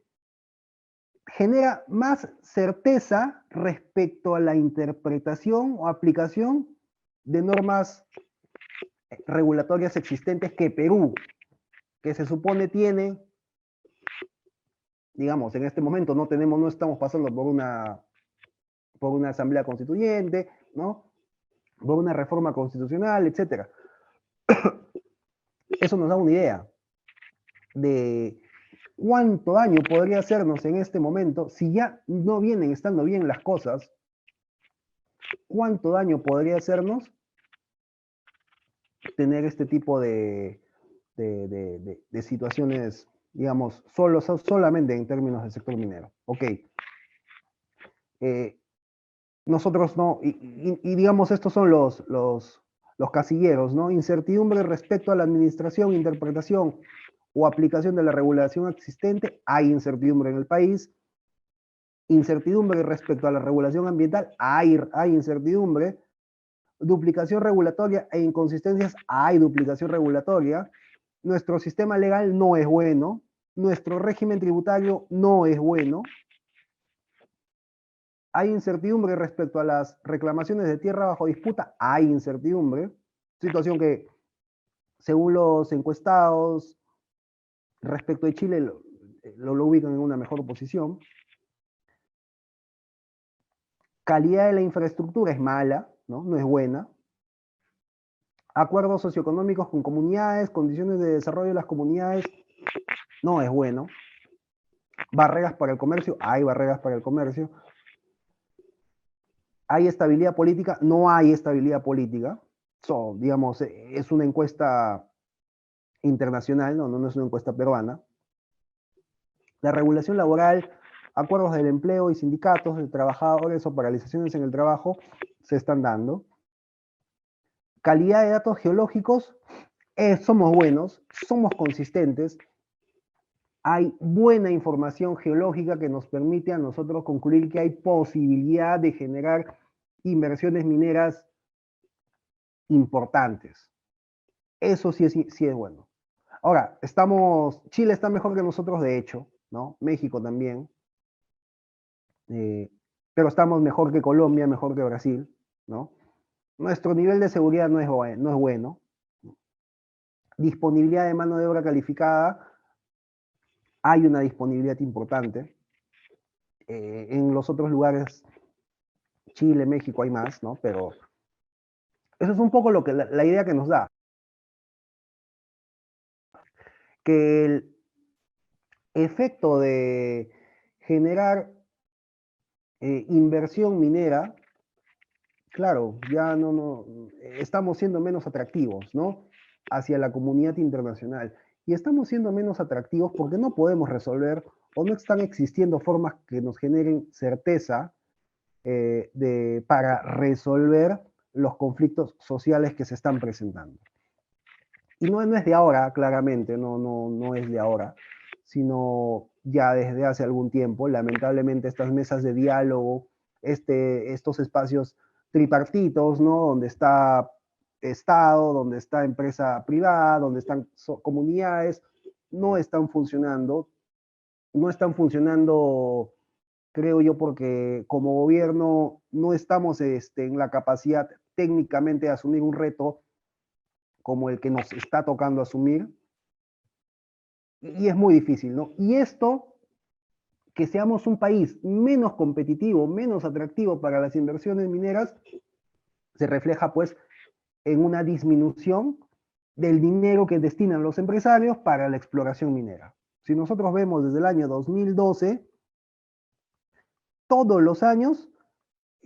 genera más certeza respecto a la interpretación o aplicación de normas regulatorias existentes que Perú, que se supone tiene digamos, en este momento no estamos pasando por una asamblea constituyente, ¿no? Por una reforma constitucional, etcétera. Eso nos da una idea de cuánto daño podría hacernos en este momento si ya no vienen estando bien las cosas, cuánto daño podría hacernos tener este tipo de situaciones, digamos, solamente en términos del sector minero. Ok. Nosotros no, y digamos, estos son los casilleros, ¿no? Incertidumbre respecto a la administración, interpretación o aplicación de la regulación existente, hay incertidumbre en el país. Incertidumbre respecto a la regulación ambiental, hay incertidumbre. Duplicación regulatoria e inconsistencias, hay duplicación regulatoria. Nuestro sistema legal no es bueno. Nuestro régimen tributario no es bueno. Hay incertidumbre respecto a las reclamaciones de tierra bajo disputa, hay incertidumbre. Situación que, según los encuestados, respecto de Chile, lo ubican en una mejor posición. Calidad de la infraestructura es mala, ¿no? No es buena. Acuerdos socioeconómicos con comunidades, condiciones de desarrollo de las comunidades, no es bueno. Barreras para el comercio, hay barreras para el comercio. ¿Hay estabilidad política? No hay estabilidad política. Digamos, es una encuesta internacional, no es una encuesta peruana. La regulación laboral, acuerdos del empleo y sindicatos de trabajadores o paralizaciones en el trabajo se están dando. Calidad de datos geológicos, somos buenos, somos consistentes. Hay buena información geológica que nos permite a nosotros concluir que hay posibilidad de generar inversiones mineras importantes. Eso sí es bueno. Ahora, Chile está mejor que nosotros, de hecho, ¿no? México también. Pero estamos mejor que Colombia, mejor que Brasil, ¿no? Nuestro nivel de seguridad no es bueno. Disponibilidad de mano de obra calificada, hay una disponibilidad importante. En los otros lugares, Chile, México, hay más, ¿no? Pero eso es un poco lo que la idea que nos da. Que el efecto de generar inversión minera, claro, ya no estamos siendo menos atractivos, ¿no? Hacia la comunidad internacional. Y estamos siendo menos atractivos porque no podemos resolver o no están existiendo formas que nos generen certeza para resolver los conflictos sociales que se están presentando. Y no es de ahora, claramente, no es de ahora, sino ya desde hace algún tiempo. Lamentablemente estas mesas de diálogo, estos espacios tripartitos, ¿no? Donde está Estado, donde está empresa privada, donde están comunidades, no están funcionando. No están funcionando, creo yo, porque como gobierno no estamos en la capacidad técnicamente de asumir un reto como el que nos está tocando asumir. Y es muy difícil, ¿no? Y esto, que seamos un país menos competitivo, menos atractivo para las inversiones mineras, se refleja pues en una disminución del dinero que destinan los empresarios para la exploración minera. Si nosotros vemos desde el año 2012, todos los años,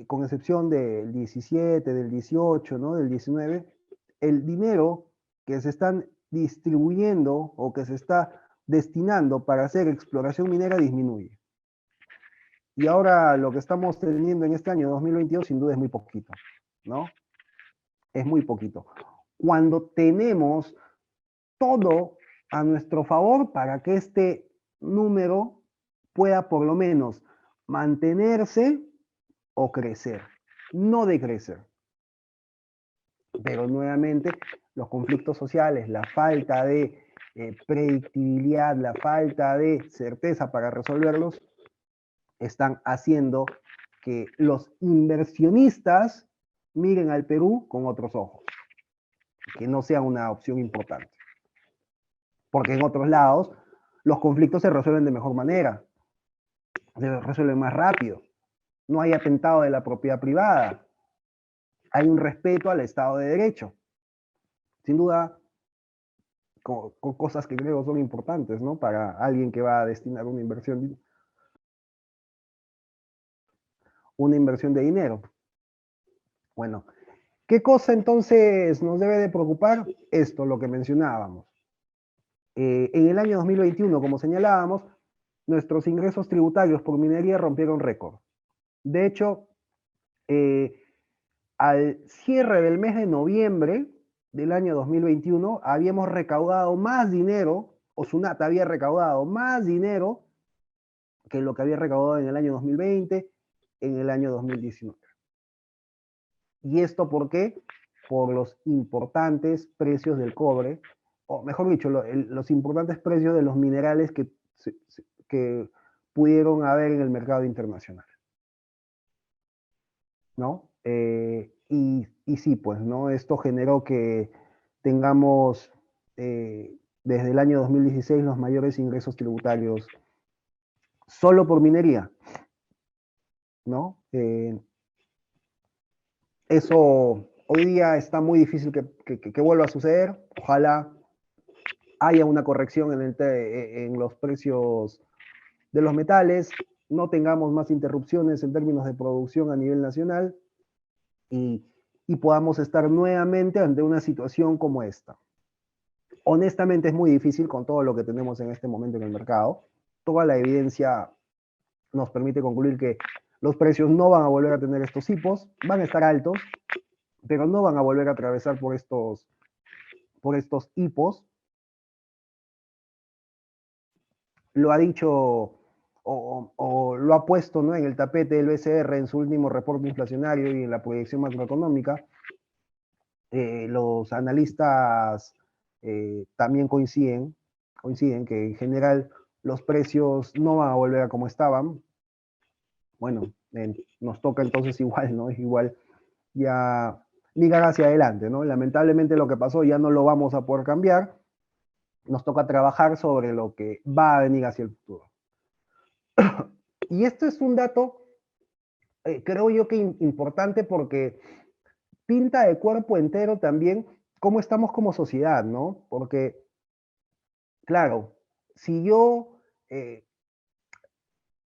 con excepción del 17, del 18, ¿no? Del 19, el dinero que se están distribuyendo o que se está destinando para hacer exploración minera disminuye. Y ahora lo que estamos teniendo en este año 2022 sin duda es muy poquito, ¿no? Es muy poquito. Cuando tenemos todo a nuestro favor para que este número pueda por lo menos mantenerse o crecer, no decrecer. Pero nuevamente los conflictos sociales, la falta de predictibilidad, la falta de certeza para resolverlos, están haciendo que los inversionistas miren al Perú con otros ojos, que no sea una opción importante. Porque en otros lados los conflictos se resuelven de mejor manera. se resuelven más rápido. No hay atentado de la propiedad privada. Hay un respeto al Estado de Derecho. Sin duda, con cosas que creo son importantes, ¿no? Para alguien que va a destinar una inversión de dinero. Bueno, ¿qué cosa entonces nos debe de preocupar? Esto, lo que mencionábamos. En el año 2021, como señalábamos, nuestros ingresos tributarios por minería rompieron récord. De hecho, al cierre del mes de noviembre del año 2021, habíamos recaudado más dinero, o SUNAT había recaudado más dinero que lo que había recaudado en el año 2020, en el año 2019. ¿Y esto por qué? Por los importantes precios del cobre, o mejor dicho, los importantes precios de los minerales que pudieron haber en el mercado internacional, ¿no? Y sí, pues, ¿no? Esto generó que tengamos desde el año 2016 los mayores ingresos tributarios solo por minería, ¿no? Eso hoy día está muy difícil que vuelva a suceder. Ojalá haya una corrección en los precios de los metales, no tengamos más interrupciones en términos de producción a nivel nacional y, y podamos estar nuevamente ante una situación como esta. Honestamente es muy difícil con todo lo que tenemos en este momento en el mercado. Toda la evidencia nos permite concluir que los precios no van a volver a tener estos hipos, van a estar altos, pero no van a volver a atravesar por estos hipos. Lo ha dicho o lo ha puesto, ¿no?, en el tapete del BCR en su último reporte inflacionario y en la proyección macroeconómica. Los analistas también coinciden que en general los precios no van a volver a como estaban. Bueno, nos toca entonces igual, ¿no? Es igual ya mirar hacia adelante, ¿no? Lamentablemente lo que pasó ya no lo vamos a poder cambiar. Nos toca trabajar sobre lo que va a venir hacia el futuro. Y esto es un dato, creo yo que importante porque pinta de cuerpo entero también cómo estamos como sociedad, ¿no? Porque, claro, si yo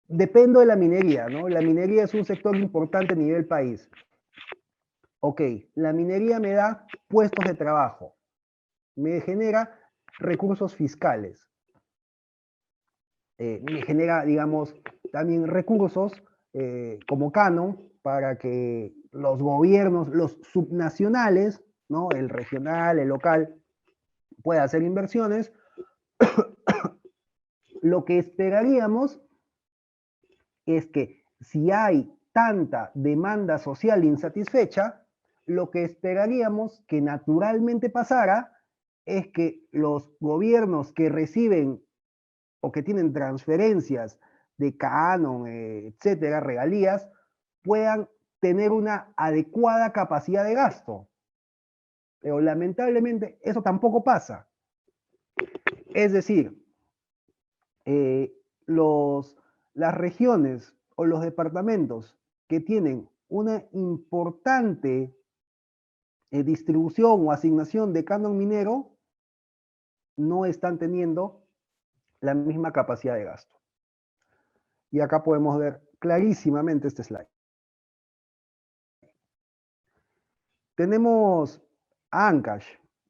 dependo de la minería, ¿no? La minería es un sector importante a nivel país. Ok, la minería me da puestos de trabajo, me genera recursos fiscales, me genera, digamos, también recursos como canon para que los gobiernos, los subnacionales, ¿no?, el regional, el local, pueda hacer inversiones. Lo que esperaríamos es que si hay tanta demanda social insatisfecha, lo que esperaríamos que naturalmente pasara es que los gobiernos que reciben o que tienen transferencias de canon, etcétera, regalías, puedan tener una adecuada capacidad de gasto. Pero lamentablemente eso tampoco pasa. Es decir, las regiones o los departamentos que tienen una importante distribución o asignación de canon minero no están teniendo la misma capacidad de gasto. Y acá podemos ver clarísimamente este slide. Tenemos a Ancash,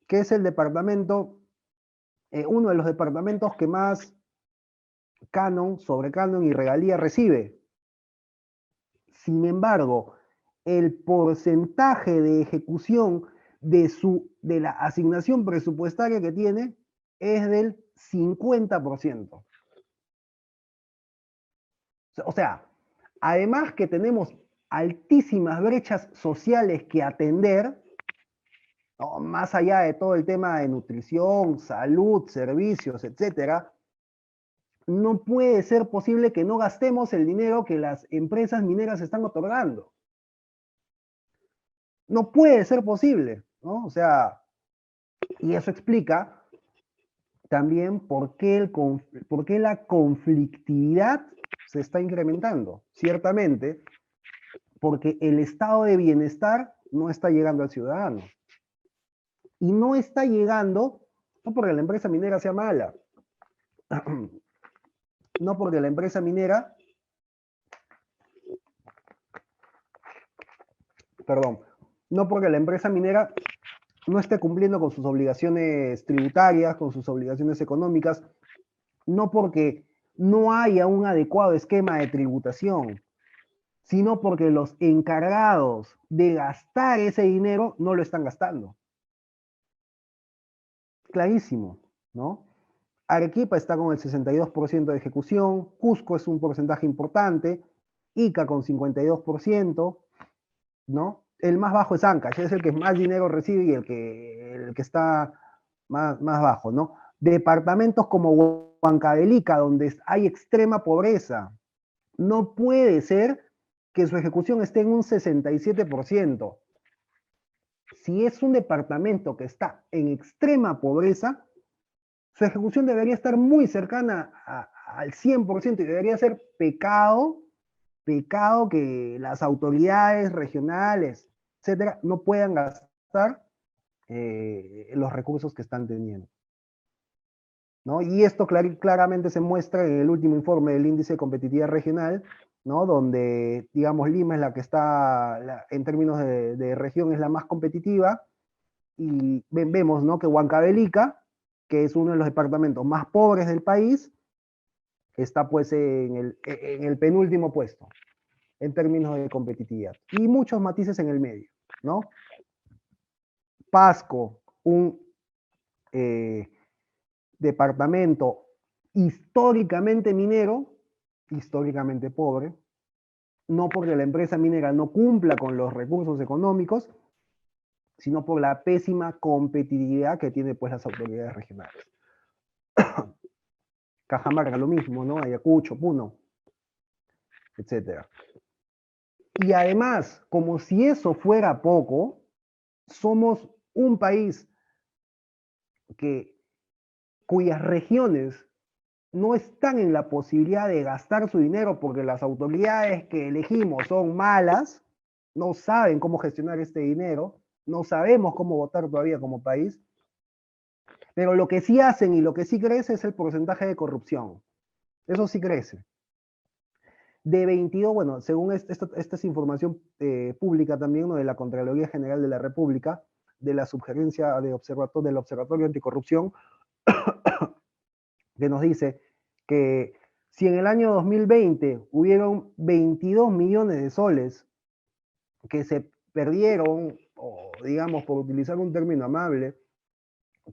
que es el departamento, uno de los departamentos que más canon, sobre canon y regalía recibe. Sin embargo, el porcentaje de ejecución de la asignación presupuestaria que tiene es del 50%. O sea, además que tenemos altísimas brechas sociales que atender, ¿no?, más allá de todo el tema de nutrición, salud, servicios, etcétera, no puede ser posible que no gastemos el dinero que las empresas mineras están otorgando. No puede ser posible, ¿no? O sea, y eso explica también por qué la conflictividad se está incrementando. Ciertamente, porque el estado de bienestar no está llegando al ciudadano. Y no está llegando, no porque la empresa minera sea mala, no porque la empresa minera, perdón, no porque la empresa minera no esté cumpliendo con sus obligaciones tributarias, con sus obligaciones económicas, no porque no haya un adecuado esquema de tributación, sino porque los encargados de gastar ese dinero no lo están gastando. Clarísimo, ¿no? Arequipa está con el 62% de ejecución, Cusco es un porcentaje importante, Ica con 52%, ¿no? El más bajo es Ancash, es el que más dinero recibe y el que está más bajo, ¿no? Departamentos como Huancavelica, donde hay extrema pobreza, no puede ser que su ejecución esté en un 67%. Si es un departamento que está en extrema pobreza, su ejecución debería estar muy cercana al 100% y debería ser pecado que las autoridades regionales, etcétera, no puedan gastar los recursos que están teniendo, ¿no? Y esto claramente se muestra en el último informe del índice de competitividad regional, ¿no? Donde, digamos, Lima es la que está, en términos de región, es la más competitiva, y vemos, ¿no? Que Huancavelica, que es uno de los departamentos más pobres del país, está pues en el penúltimo puesto en términos de competitividad. Y muchos matices en el medio, ¿no? Pasco, un departamento históricamente minero, históricamente pobre, no porque la empresa minera no cumpla con los recursos económicos, sino por la pésima competitividad que tienen pues las autoridades regionales. Cajamarca lo mismo, ¿no? Ayacucho, Puno, etc. Y además, como si eso fuera poco, somos un país cuyas regiones no están en la posibilidad de gastar su dinero porque las autoridades que elegimos son malas, no saben cómo gestionar este dinero, no sabemos cómo votar todavía como país, pero lo que sí hacen y lo que sí crece es el porcentaje de corrupción. Eso sí crece. De 22, bueno, según esta es información pública también, ¿no? De la Contraloría General de la República, de la sugerencia del Observatorio Anticorrupción, que nos dice que si en el año 2020 hubieron 22 millones de soles que se perdieron, o digamos, por utilizar un término amable,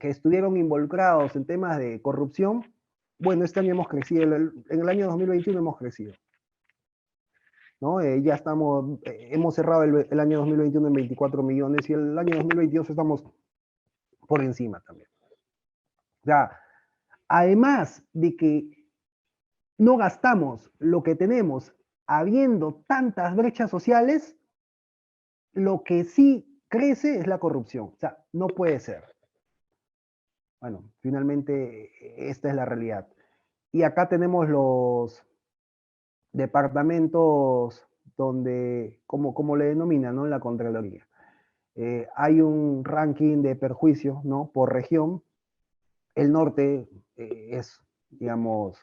que estuvieron involucrados en temas de corrupción, bueno, este año hemos crecido, en el año 2021 hemos crecido, ¿no? Ya estamos, hemos cerrado el año 2021 en 24 millones y el año 2022 estamos por encima también. O sea, además de que no gastamos lo que tenemos habiendo tantas brechas sociales, lo que sí crece es la corrupción. O sea, no puede ser. Bueno, finalmente esta es la realidad. Y acá tenemos los departamentos donde, como le denominan, ¿no? En la Contraloría. Hay un ranking de perjuicios, ¿no? Por región. El norte es, digamos,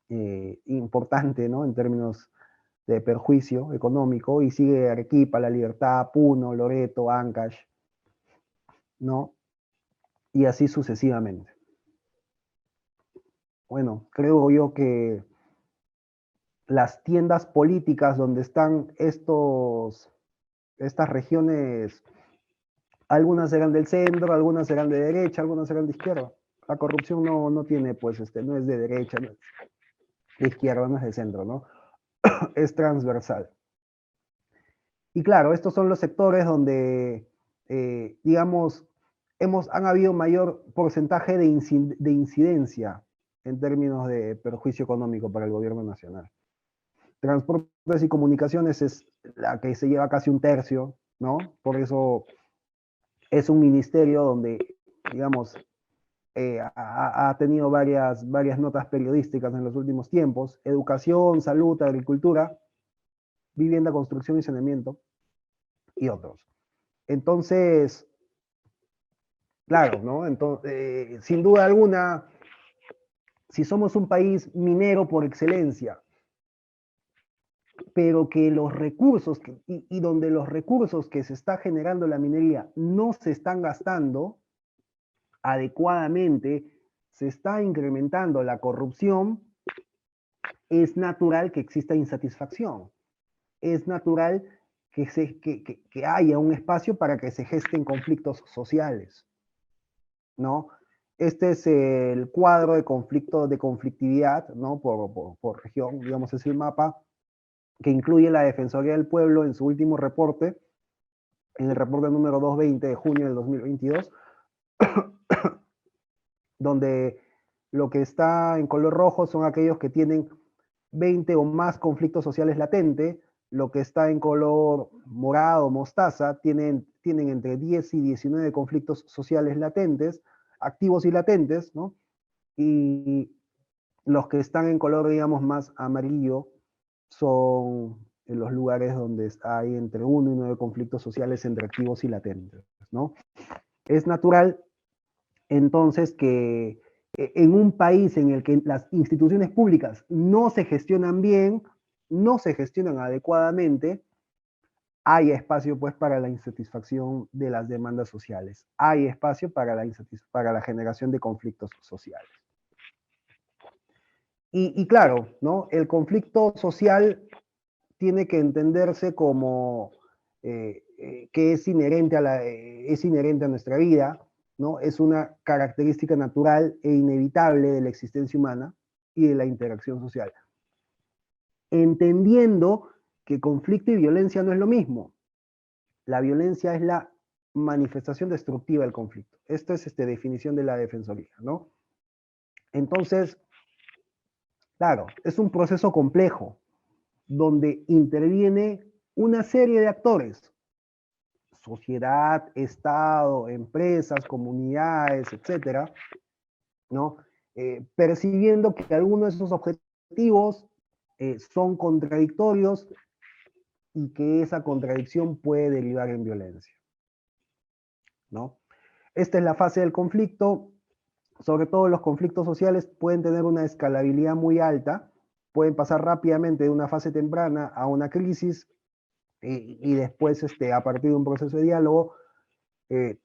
importante, ¿no? En términos de perjuicio económico, y sigue Arequipa, La Libertad, Puno, Loreto, Ancash, ¿no? Y así sucesivamente. Bueno, creo yo que las tiendas políticas donde están estas regiones, algunas serán del centro, algunas serán de derecha, algunas serán de izquierda. La corrupción no tiene, pues, no es de derecha, no es de izquierda, no es de centro, ¿no? Es transversal. Y claro, estos son los sectores donde, digamos, han habido mayor porcentaje de incidencia en términos de perjuicio económico para el gobierno nacional. Transportes y comunicaciones es la que se lleva casi un tercio, ¿no? Por eso es un ministerio donde, digamos, ha tenido varias notas periodísticas en los últimos tiempos: educación, salud, agricultura, vivienda, construcción y saneamiento, y otros. Entonces, claro, ¿no? Entonces, sin duda alguna, si somos un país minero por excelencia, pero que los recursos, y donde los recursos que se está generando la minería no se están gastando adecuadamente, se está incrementando la corrupción, es natural que exista insatisfacción. Es natural que haya un espacio para que se gesten conflictos sociales, ¿no? Este es el cuadro de conflicto, de conflictividad, ¿no? Por región, digamos, es el mapa que incluye la Defensoría del Pueblo en su último reporte, en el reporte número 220 de junio del 2022, donde lo que está en color rojo son aquellos que tienen 20 o más conflictos sociales latentes. Lo que está en color morado, mostaza, tienen entre 10 y 19 conflictos sociales latentes, activos y latentes, ¿no? Y los que están en color, digamos, más amarillo son en los lugares donde hay entre 1 y 9 conflictos sociales entre activos y latentes, ¿no? Es natural, entonces, que en un país en el que las instituciones públicas no se gestionan bien, no se gestionan adecuadamente, hay espacio pues para la insatisfacción de las demandas sociales, hay espacio para la generación de conflictos sociales. Y claro, ¿no? El conflicto social tiene que entenderse como que es inherente a nuestra vida, ¿no? Es una característica natural e inevitable de la existencia humana y de la interacción social. Entendiendo que conflicto y violencia no es lo mismo. La violencia es la manifestación destructiva del conflicto. Esto es definición de la Defensoría, ¿no? Entonces, claro, es un proceso complejo donde interviene una serie de actores: sociedad, Estado, empresas, comunidades, etcétera, ¿no? Percibiendo que algunos de esos objetivos son contradictorios y que esa contradicción puede derivar en violencia, ¿no? Esta es la fase del conflicto. Sobre todo los conflictos sociales pueden tener una escalabilidad muy alta, pueden pasar rápidamente de una fase temprana a una crisis y después, a partir de un proceso de diálogo,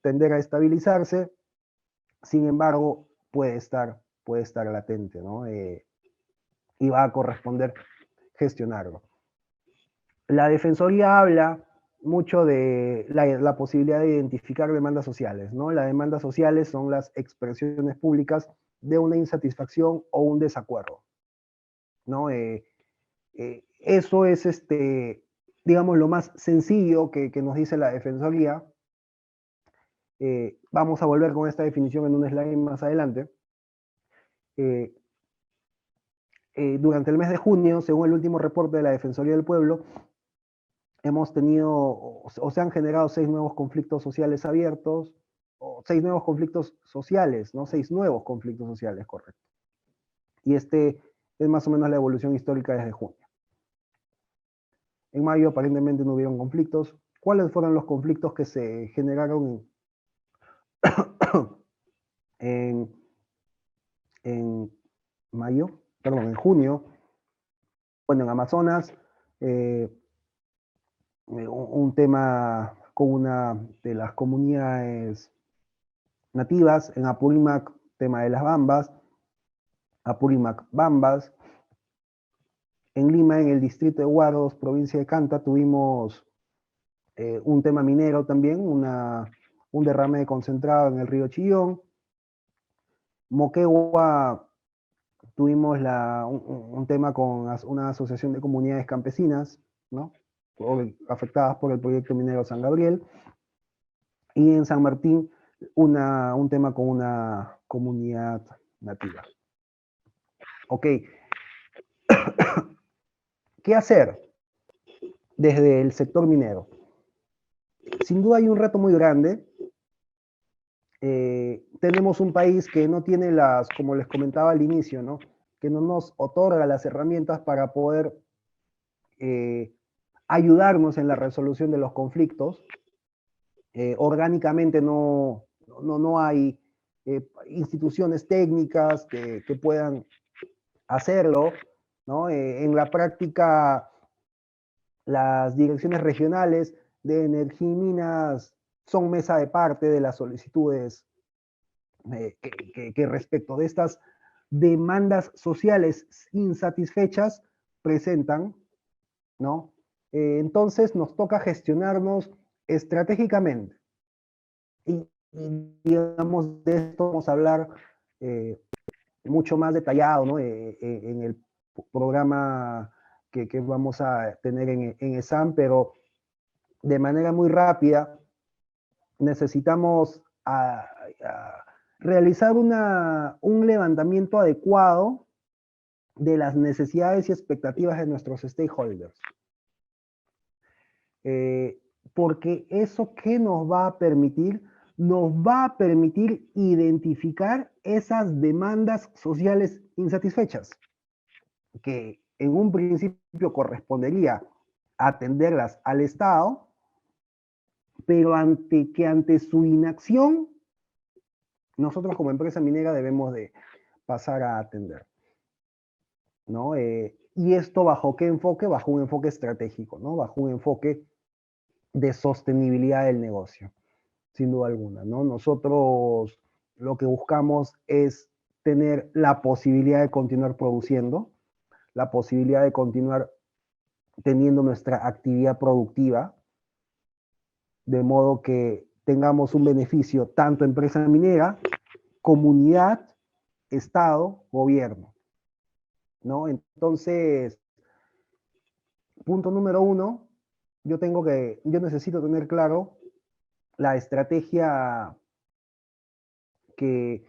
tender a estabilizarse. Sin embargo, puede estar latente, ¿no? Y va a corresponder gestionarlo. La Defensoría habla mucho de la posibilidad de identificar demandas sociales, ¿no? Las demandas sociales son las expresiones públicas de una insatisfacción o un desacuerdo, ¿no? Eso es, digamos, lo más sencillo que nos dice la Defensoría. Vamos a volver con esta definición en un slide más adelante. Durante el mes de junio, según el último reporte de la Defensoría del Pueblo, hemos tenido, o se han generado 6 nuevos conflictos sociales abiertos, o 6 nuevos conflictos sociales, ¿no? 6 nuevos conflictos sociales, correcto. Y es más o menos la evolución histórica desde junio. En mayo aparentemente no hubieron conflictos. ¿Cuáles fueron los conflictos que se generaron en mayo? Perdón, en junio? Bueno, en Amazonas, un tema con una de las comunidades nativas. En Apurímac, tema de las bambas, Apurímac Bambas. En Lima, en el distrito de Huaros, provincia de Canta, tuvimos un tema minero también, un derrame de concentrado en el río Chillón. Moquegua, tuvimos un tema con una asociación de comunidades campesinas, ¿no? Afectadas por el proyecto minero San Gabriel. Y en San Martín, un tema con una comunidad nativa. Ok. ¿Qué hacer desde el sector minero? Sin duda hay un reto muy grande, tenemos un país que no tiene las, como les comentaba al inicio, ¿no? Que no nos otorga las herramientas para poder ayudarnos en la resolución de los conflictos. Orgánicamente no hay instituciones técnicas que puedan hacerlo, ¿no? En la práctica, las direcciones regionales de energía y minas son mesa de parte de las solicitudes que respecto de estas demandas sociales insatisfechas presentan, ¿no? Entonces nos toca gestionarnos estratégicamente. Digamos, de esto vamos a hablar mucho más detallado, ¿no? En el programa que vamos a tener en ESAM, pero de manera muy rápida necesitamos realizar un levantamiento adecuado de las necesidades y expectativas de nuestros stakeholders. Porque eso que nos va a permitir identificar esas demandas sociales insatisfechas, que en un principio correspondería atenderlas al Estado, pero ante su inacción, nosotros como empresa minera debemos de pasar a atender, ¿no? Y esto bajo qué enfoque? Bajo un enfoque estratégico, ¿no? Bajo un enfoque de sostenibilidad del negocio, sin duda alguna, ¿no? Nosotros lo que buscamos es tener la posibilidad de continuar produciendo, la posibilidad de continuar teniendo nuestra actividad productiva, de modo que tengamos un beneficio tanto empresa minera, comunidad, Estado, gobierno, ¿no? Entonces, punto número uno, yo necesito tener claro la estrategia que,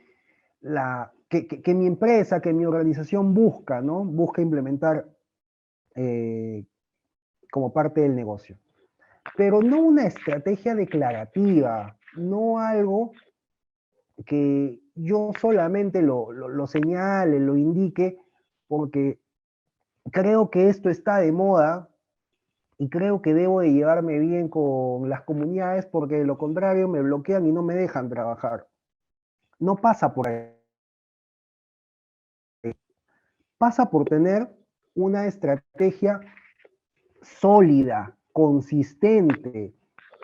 que mi empresa, que mi organización busca, ¿no? Busca implementar como parte del negocio. Pero no una estrategia declarativa, no algo que yo solamente lo señale, lo indique, porque creo que esto está de moda y creo que debo de llevarme bien con las comunidades porque de lo contrario me bloquean y no me dejan trabajar. No pasa por ahí. Pasa por tener una estrategia sólida, consistente,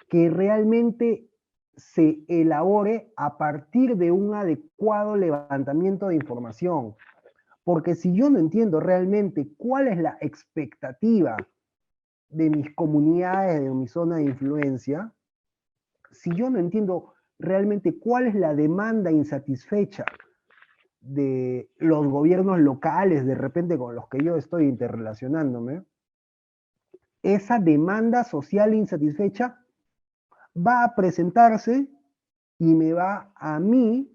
que realmente se elabore a partir de un adecuado levantamiento de información. Porque si yo no entiendo realmente cuál es la expectativa de mis comunidades, de mi zona de influencia, si yo no entiendo realmente cuál es la demanda insatisfecha de los gobiernos locales, de repente con los que yo estoy interrelacionándome, esa demanda social insatisfecha va a presentarse y me va a mí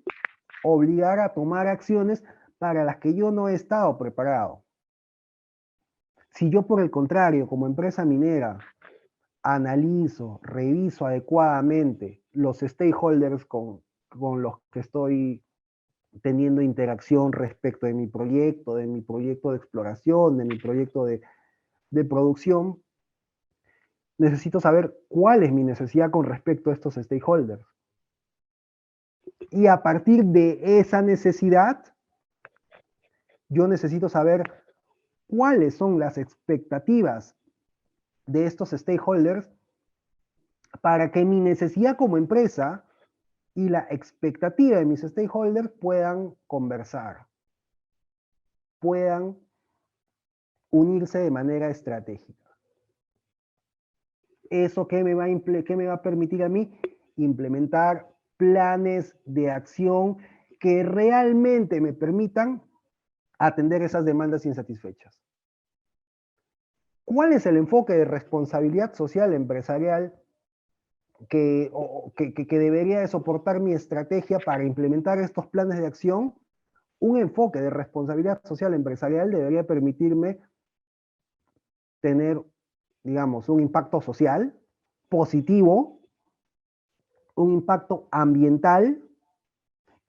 obligar a tomar acciones para las que yo no he estado preparado. Si yo, por el contrario, como empresa minera, analizo, reviso adecuadamente los stakeholders con los que estoy teniendo interacción respecto de mi proyecto de exploración, de mi proyecto de producción, necesito saber cuál es mi necesidad con respecto a estos stakeholders. Y a partir de esa necesidad, yo necesito saber cuáles son las expectativas de estos stakeholders para que mi necesidad como empresa y la expectativa de mis stakeholders puedan conversar, puedan unirse de manera estratégica. ¿Eso qué me va a permitir a mí? Implementar planes de acción que realmente me permitan atender esas demandas insatisfechas. ¿Cuál es el enfoque de responsabilidad social empresarial que debería de soportar mi estrategia para implementar estos planes de acción? Un enfoque de responsabilidad social empresarial debería permitirme tener, digamos, un impacto social positivo, un impacto ambiental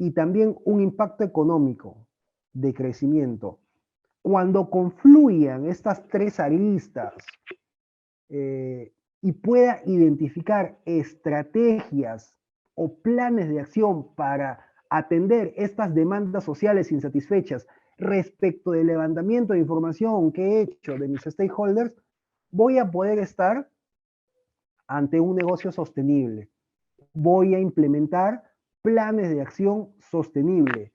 y también un impacto económico de crecimiento. Cuando confluyan estas tres aristas y pueda identificar estrategias o planes de acción para atender estas demandas sociales insatisfechas respecto del levantamiento de información que he hecho de mis stakeholders, voy a poder estar ante un negocio sostenible. Voy a implementar planes de acción sostenibles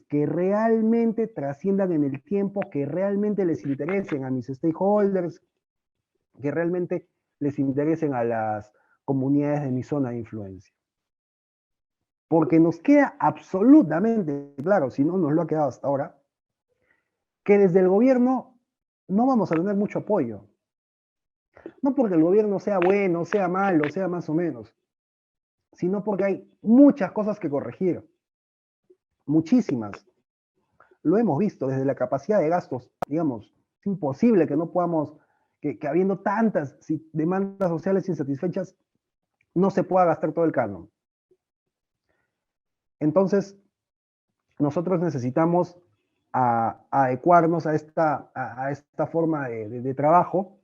que realmente trasciendan en el tiempo, que realmente les interesen a mis stakeholders, que realmente les interesen a las comunidades de mi zona de influencia. Porque nos queda absolutamente claro, si no nos lo ha quedado hasta ahora, que desde el gobierno no vamos a tener mucho apoyo. No porque el gobierno sea bueno, sea malo, sea más o menos, sino porque hay muchas cosas que corregir. Muchísimas. Lo hemos visto desde la capacidad de gastos, digamos. Es imposible que no podamos, que habiendo tantas demandas sociales insatisfechas, no se pueda gastar todo el canon. Entonces, nosotros necesitamos adecuarnos a esta forma de trabajo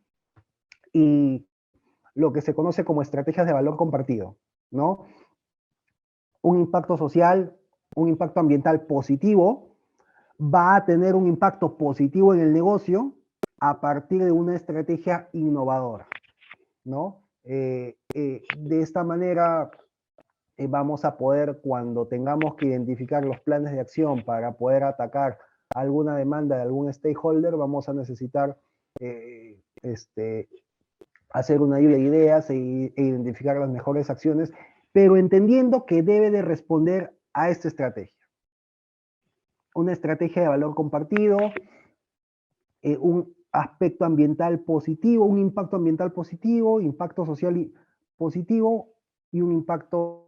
y lo que se conoce como estrategias de valor compartido, ¿no? Un impacto social, un impacto ambiental positivo, va a tener un impacto positivo en el negocio a partir de una estrategia innovadora, ¿no? De esta manera vamos a poder, cuando tengamos que identificar los planes de acción para poder atacar alguna demanda de algún stakeholder, vamos a necesitar hacer una lluvia de ideas e identificar las mejores acciones, pero entendiendo que debe de responder a esta estrategia. Una estrategia de valor compartido, un aspecto ambiental positivo, un impacto ambiental positivo, impacto social positivo y un impacto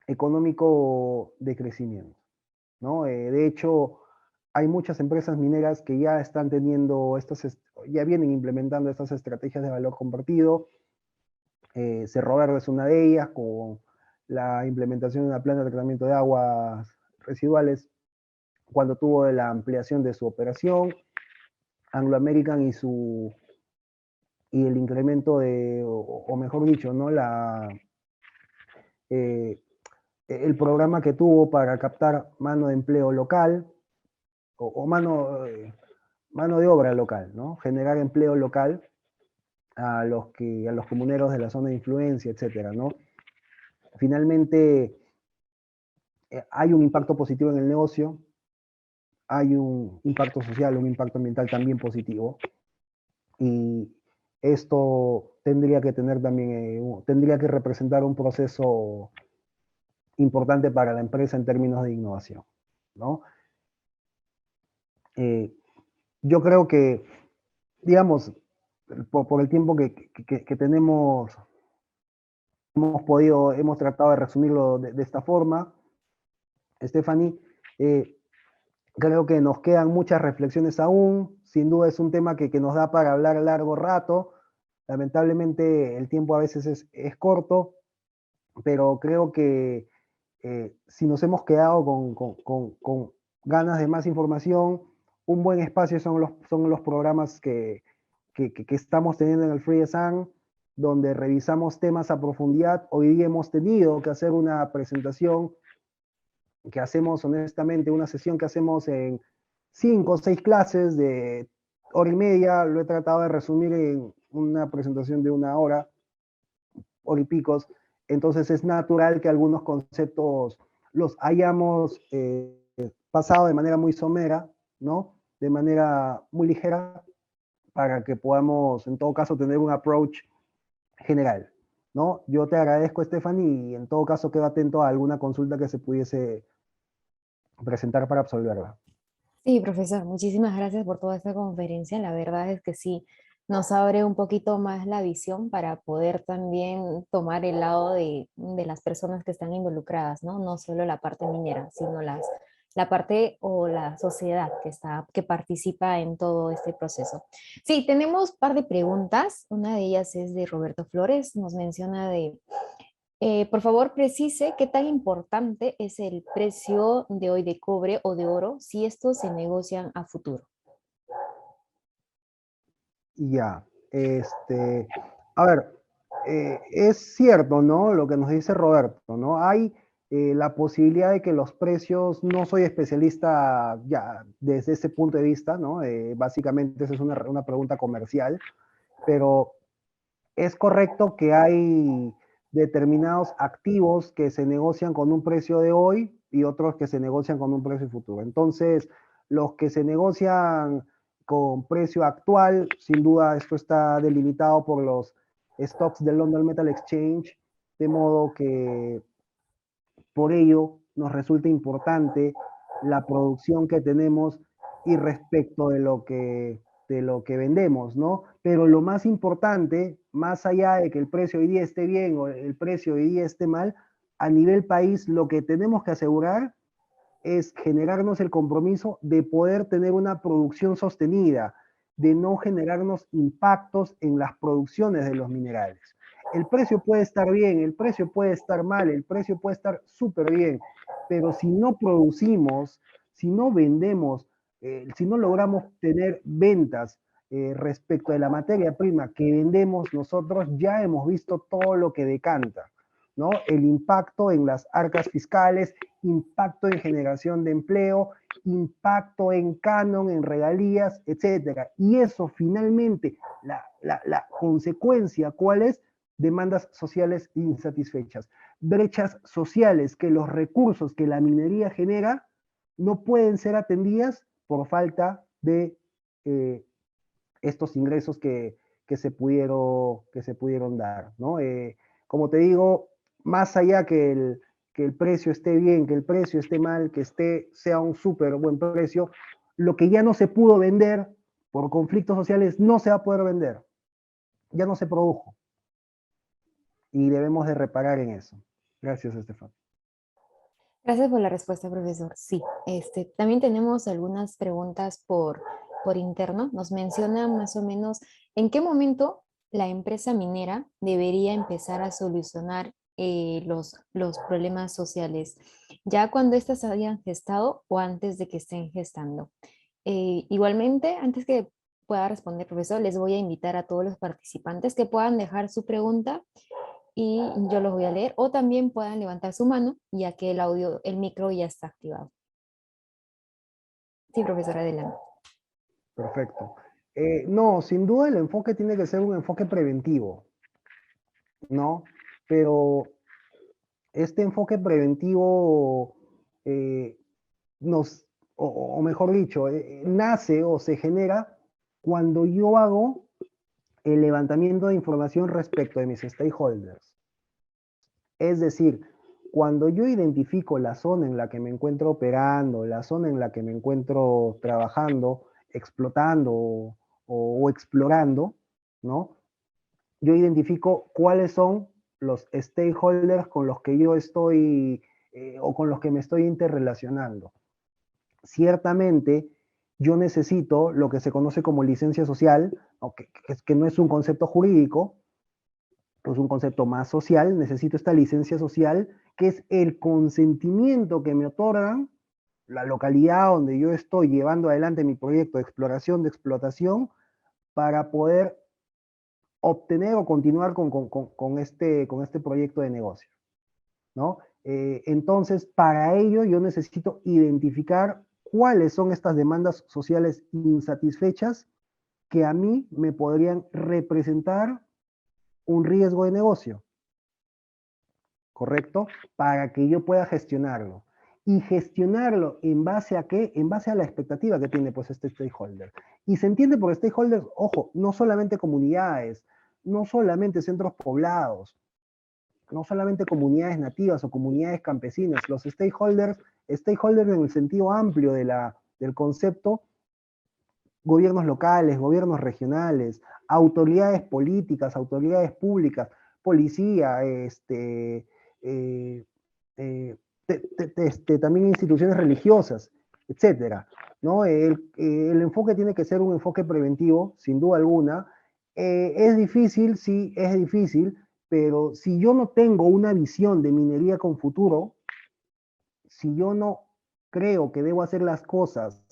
económico de crecimiento, ¿no? De hecho, hay muchas empresas mineras que ya están teniendo ya vienen implementando estas estrategias de valor compartido. Cerro Verde es una de ellas, con la implementación de una planta de tratamiento de aguas residuales cuando tuvo la ampliación de su operación. Anglo American y el incremento o mejor dicho, ¿no? El programa que tuvo para captar mano de empleo local o mano de obra local, ¿no? Generar empleo local a los comuneros de la zona de influencia, etcétera, ¿no? Finalmente, hay un impacto positivo en el negocio, hay un impacto social, un impacto ambiental también positivo, y esto tendría que tener también, tendría que representar un proceso importante para la empresa en términos de innovación, ¿no? Yo creo que, digamos, por el tiempo que tenemos, hemos tratado de resumirlo de esta forma. Stephanie, creo que nos quedan muchas reflexiones aún, sin duda es un tema que nos da para hablar a largo rato, lamentablemente el tiempo a veces es corto, pero creo que si nos hemos quedado con ganas de más información, un buen espacio son los programas que estamos teniendo en el Free Exam, donde revisamos temas a profundidad. Hoy día hemos tenido que hacer una presentación que hacemos honestamente, una sesión que hacemos en 5 o 6 clases de hora y media, lo he tratado de resumir en una presentación de 1 hora, hora y picos, entonces es natural que algunos conceptos los hayamos pasado de manera muy somera, ¿no? De manera muy ligera, para que podamos en todo caso tener un approach general, ¿no? Yo te agradezco, Stephanie, y en todo caso quedo atento a alguna consulta que se pudiese presentar para absolverla. Sí, profesor, muchísimas gracias por toda esta conferencia. La verdad es que sí, nos abre un poquito más la visión para poder también tomar el lado de las personas que están involucradas, ¿no? No solo la parte minera, sino la parte o la sociedad que participa en todo este proceso. Sí, tenemos un par de preguntas. Una de ellas es de Roberto Flores. Nos menciona de Por favor, precise qué tan importante es el precio de hoy de cobre o de oro si estos se negocian a futuro. Ya, a ver, es cierto, ¿no? Lo que nos dice Roberto, ¿no? Hay la posibilidad de que los precios, no soy especialista ya desde ese punto de vista, ¿no? Básicamente esa es una pregunta comercial, pero es correcto que hay determinados activos que se negocian con un precio de hoy y otros que se negocian con un precio futuro. Entonces, los que se negocian con precio actual, sin duda esto está delimitado por los stocks del London Metal Exchange, de modo que por ello nos resulta importante la producción que tenemos y respecto de lo que vendemos, ¿no? Pero lo más importante, más allá de que el precio hoy día esté bien o el precio hoy día esté mal, a nivel país lo que tenemos que asegurar es generarnos el compromiso de poder tener una producción sostenida, de no generarnos impactos en las producciones de los minerales. El precio puede estar bien, el precio puede estar mal, el precio puede estar súper bien, pero si no producimos, si no vendemos, si no logramos tener ventas respecto de la materia prima que vendemos nosotros, ya hemos visto todo lo que decanta, ¿no? El impacto en las arcas fiscales, impacto en generación de empleo, impacto en canon, en regalías, etcétera. Y eso finalmente, la consecuencia, ¿cuál es? Demandas sociales insatisfechas, brechas sociales que los recursos que la minería genera no pueden ser atendidas por falta de estos ingresos que se pudieron dar, ¿no? Como te digo, más allá que el precio esté bien, que el precio esté mal, que sea un súper buen precio, lo que ya no se pudo vender por conflictos sociales no se va a poder vender, ya no se produjo y debemos de reparar en eso. Gracias, Estefan. Gracias por la respuesta, profesor. Sí, también tenemos algunas preguntas por interno. Nos menciona más o menos en qué momento la empresa minera debería empezar a solucionar los problemas sociales, ya cuando éstas se hayan gestado o antes de que estén gestando. Igualmente, antes que pueda responder, profesor, les voy a invitar a todos los participantes que puedan dejar su pregunta y yo los voy a leer, o también puedan levantar su mano, ya que el audio, el micro ya está activado. Sí, profesora, adelante. Perfecto. No, sin duda el enfoque tiene que ser un enfoque preventivo, ¿no? Pero este enfoque preventivo eh, nos, o mejor dicho, nace o se genera cuando yo hago el levantamiento de información respecto de mis stakeholders. Es decir, cuando yo identifico la zona en la que me encuentro operando, la zona en la que me encuentro trabajando, explotando o explorando, ¿no? Yo identifico cuáles son los stakeholders con los que yo estoy o con los que me estoy interrelacionando. Ciertamente, yo necesito lo que se conoce como licencia social, que no es un concepto jurídico, es un concepto más social, necesito esta licencia social, que es el consentimiento que me otorgan la localidad donde yo estoy llevando adelante mi proyecto de exploración, de explotación, para poder obtener o continuar con este proyecto de negocio, ¿no? Entonces, para ello yo necesito identificar cuáles son estas demandas sociales insatisfechas que a mí me podrían representar un riesgo de negocio, ¿correcto? Para que yo pueda gestionarlo. Y gestionarlo en base a qué? En base a la expectativa que tiene pues este stakeholder. Y se entiende por stakeholders, ojo, no solamente comunidades, no solamente centros poblados, no solamente comunidades nativas o comunidades campesinas, los stakeholders en el sentido amplio del concepto, gobiernos locales, gobiernos regionales, autoridades políticas, autoridades públicas, policía, eh, eh, también instituciones religiosas, etcétera, ¿no? El enfoque tiene que ser un enfoque preventivo, sin duda alguna. Es difícil, sí, es difícil, pero si yo no tengo una visión de minería con futuro, si yo no creo que debo hacer las cosas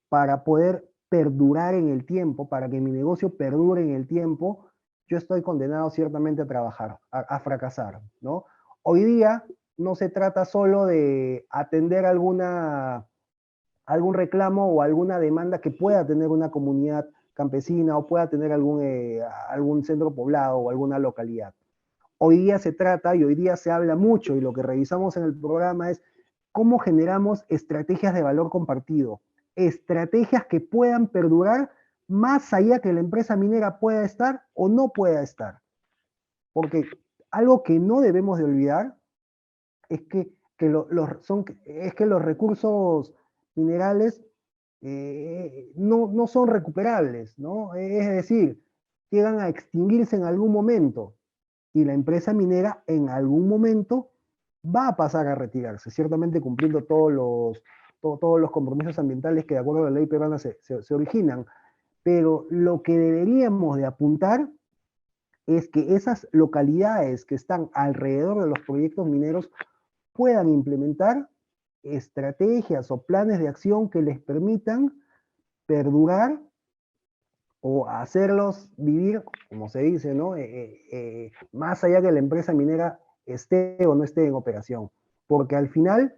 para poder perdurar en el tiempo, para que mi negocio perdure en el tiempo, yo estoy condenado ciertamente a trabajar, a fracasar, ¿no? Hoy día no se trata solo de atender algún reclamo o alguna demanda que pueda tener una comunidad campesina o pueda tener algún centro poblado o alguna localidad. Hoy día se trata y hoy día se habla mucho y lo que revisamos en el programa es cómo generamos estrategias de valor compartido, estrategias que puedan perdurar más allá que la empresa minera pueda estar o no pueda estar. Porque algo que no debemos de olvidar es que los recursos minerales no son recuperables, ¿no? Es decir, llegan a extinguirse en algún momento y la empresa minera en algún momento va a pasar a retirarse, ciertamente cumpliendo todos los compromisos ambientales que de acuerdo a la ley peruana se originan. Pero lo que deberíamos de apuntar es que esas localidades que están alrededor de los proyectos mineros puedan implementar estrategias o planes de acción que les permitan perdurar o hacerlos vivir, como se dice, ¿no? Más allá que la empresa minera esté o no esté en operación. Porque al final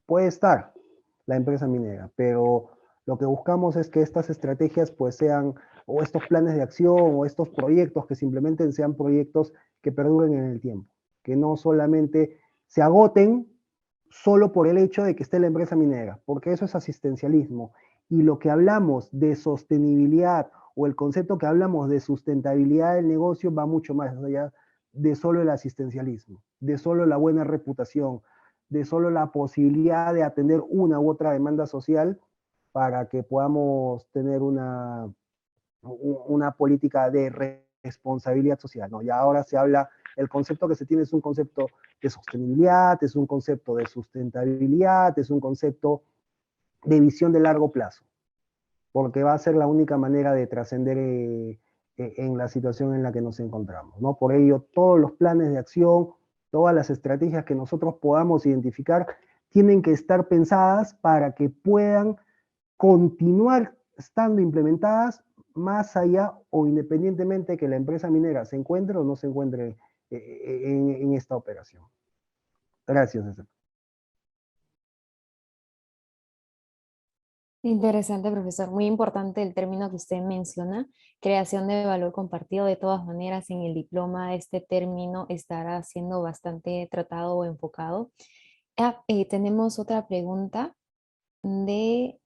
puede estar la empresa minera, pero lo que buscamos es que estas estrategias pues sean, o estos planes de acción, o estos proyectos que se implementen sean proyectos que perduren en el tiempo, que no solamente se agoten solo por el hecho de que esté la empresa minera, porque eso es asistencialismo. Y lo que hablamos de sostenibilidad o el concepto que hablamos de sustentabilidad del negocio va mucho más allá de solo el asistencialismo, de solo la buena reputación, de solo la posibilidad de atender una u otra demanda social para que podamos tener una política de responsabilidad social, ¿no? Y ahora se habla, el concepto que se tiene es un concepto de sostenibilidad, es un concepto de sustentabilidad, es un concepto de visión de largo plazo, porque va a ser la única manera de trascender en la situación en la que nos encontramos, ¿no? Por ello, todos los planes de acción, todas las estrategias que nosotros podamos identificar, tienen que estar pensadas para que puedan continuar estando implementadas más allá o independientemente de que la empresa minera se encuentre o no se encuentre en esta operación. Gracias, César. Interesante, profesor. Muy importante el término que usted menciona, creación de valor compartido. De todas maneras, en el diploma este término estará siendo bastante tratado o enfocado. Tenemos otra pregunta de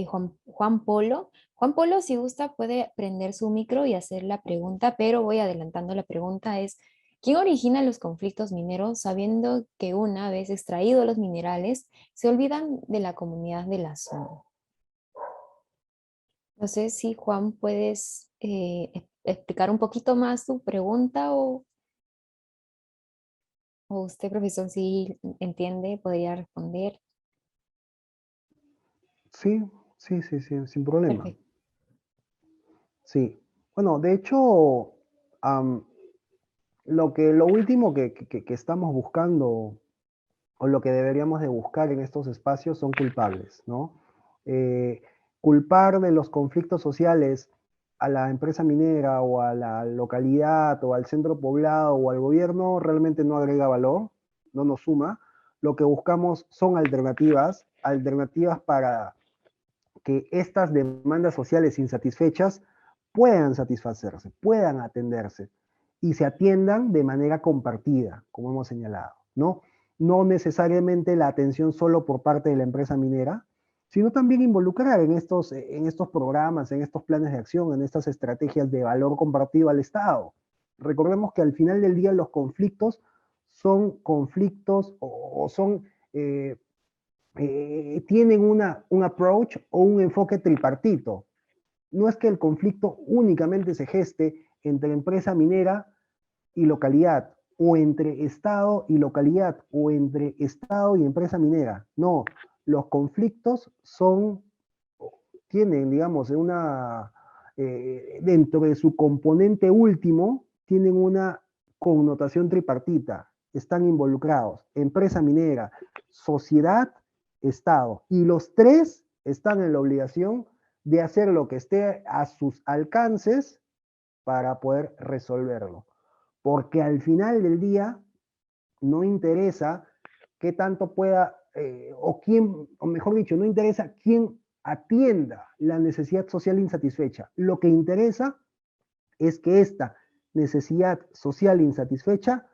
Juan Polo. Juan Polo, si gusta, puede prender su micro y hacer la pregunta, pero voy adelantando la pregunta. Es, ¿quién origina los conflictos mineros sabiendo que una vez extraídos los minerales, se olvidan de la comunidad de la zona? No sé si Juan puedes explicar un poquito más tu pregunta o usted, profesor, si entiende, podría responder. Sí, sí, sí, sí, sin problema. Perfecto. Sí. Bueno, de hecho, lo último que estamos buscando o lo que deberíamos de buscar en estos espacios son culpables, ¿no? Eh, Culpar de los conflictos sociales a la empresa minera o a la localidad o al centro poblado o al gobierno realmente no agrega valor, no nos suma. Lo que buscamos son alternativas, alternativas para que estas demandas sociales insatisfechas puedan satisfacerse, puedan atenderse y se atiendan de manera compartida, como hemos señalado, ¿no? No necesariamente la atención solo por parte de la empresa minera, sino también involucrar en estos programas, en estos planes de acción, en estas estrategias de valor compartido al Estado. Recordemos que al final del día los conflictos son conflictos o son tienen un approach o un enfoque tripartito. No es que el conflicto únicamente se geste entre empresa minera y localidad, o entre Estado y localidad, o entre Estado y empresa minera. No, los conflictos tienen, digamos, dentro de su componente último, tienen una connotación tripartita, están involucrados, empresa minera, sociedad, Estado, y los tres están en la obligación de hacer lo que esté a sus alcances para poder resolverlo. Porque al final del día no interesa qué tanto pueda, o quién, o mejor dicho, no interesa quién atienda la necesidad social insatisfecha. Lo que interesa es que esta necesidad social insatisfecha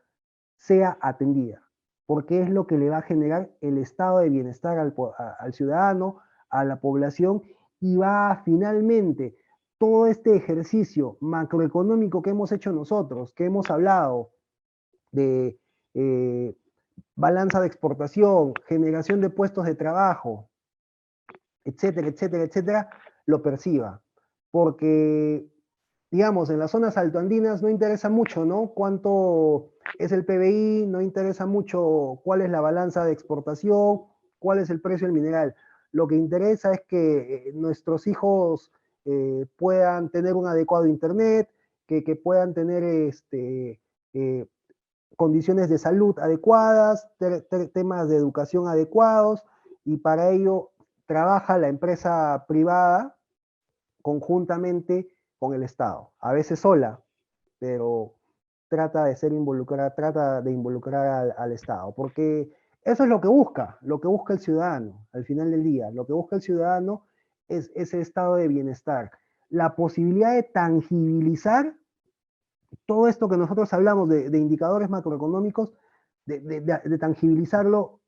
sea atendida, porque es lo que le va a generar el estado de bienestar al ciudadano, a la población, y va finalmente todo este ejercicio macroeconómico que hemos hecho nosotros, que hemos hablado de balanza de exportación, generación de puestos de trabajo, etcétera, etcétera, etcétera, lo perciba. Porque, digamos, en las zonas altoandinas no interesa mucho, ¿no? Cuánto es el PBI, no interesa mucho cuál es la balanza de exportación, cuál es el precio del mineral. Lo que interesa es que nuestros hijos puedan tener un adecuado internet, que puedan tener condiciones de salud adecuadas, temas de educación adecuados, y para ello trabaja la empresa privada conjuntamente con el Estado, a veces sola, pero trata de involucrar al Estado, porque eso es lo que busca el ciudadano, al final del día, lo que busca el ciudadano es ese estado de bienestar, la posibilidad de tangibilizar todo esto que nosotros hablamos de indicadores macroeconómicos, de tangibilizarlo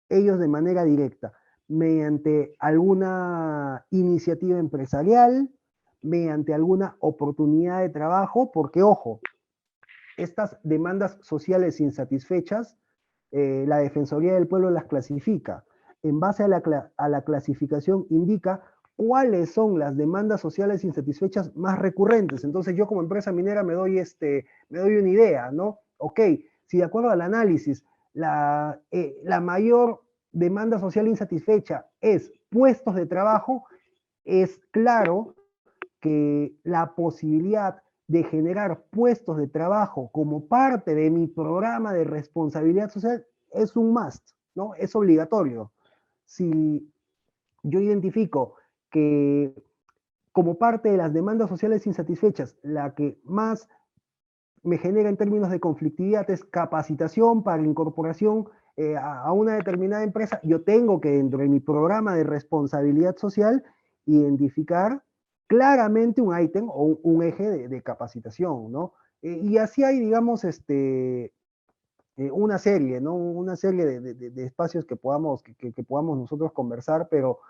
ellos de manera directa, mediante alguna iniciativa empresarial, mediante alguna oportunidad de trabajo, porque ojo, estas demandas sociales insatisfechas, la Defensoría del Pueblo las clasifica. En base a la clasificación indica cuáles son las demandas sociales insatisfechas más recurrentes. Entonces yo como empresa minera me doy una idea, ¿no? Ok, si de acuerdo al análisis la mayor demanda social insatisfecha es puestos de trabajo, es claro que la posibilidad de generar puestos de trabajo como parte de mi programa de responsabilidad social es un must, ¿no? Es obligatorio. Si yo identifico que como parte de las demandas sociales insatisfechas, la que más me genera en términos de conflictividad es capacitación para incorporación a una determinada empresa, yo tengo que dentro de mi programa de responsabilidad social identificar claramente un ítem o un eje de capacitación, ¿no? Y así hay, digamos, una serie, ¿no? Una serie de espacios que que podamos nosotros conversar, pero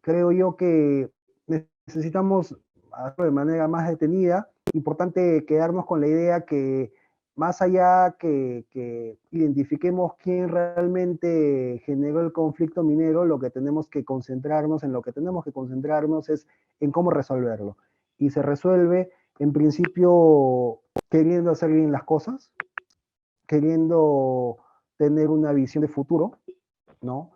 creo yo que necesitamos hacerlo de manera más detenida. Importante quedarnos con la idea que más allá que identifiquemos quién realmente generó el conflicto minero, lo que tenemos que concentrarnos, en lo que tenemos que concentrarnos es en cómo resolverlo. Y se resuelve, en principio, queriendo hacer bien las cosas, queriendo tener una visión de futuro, ¿no?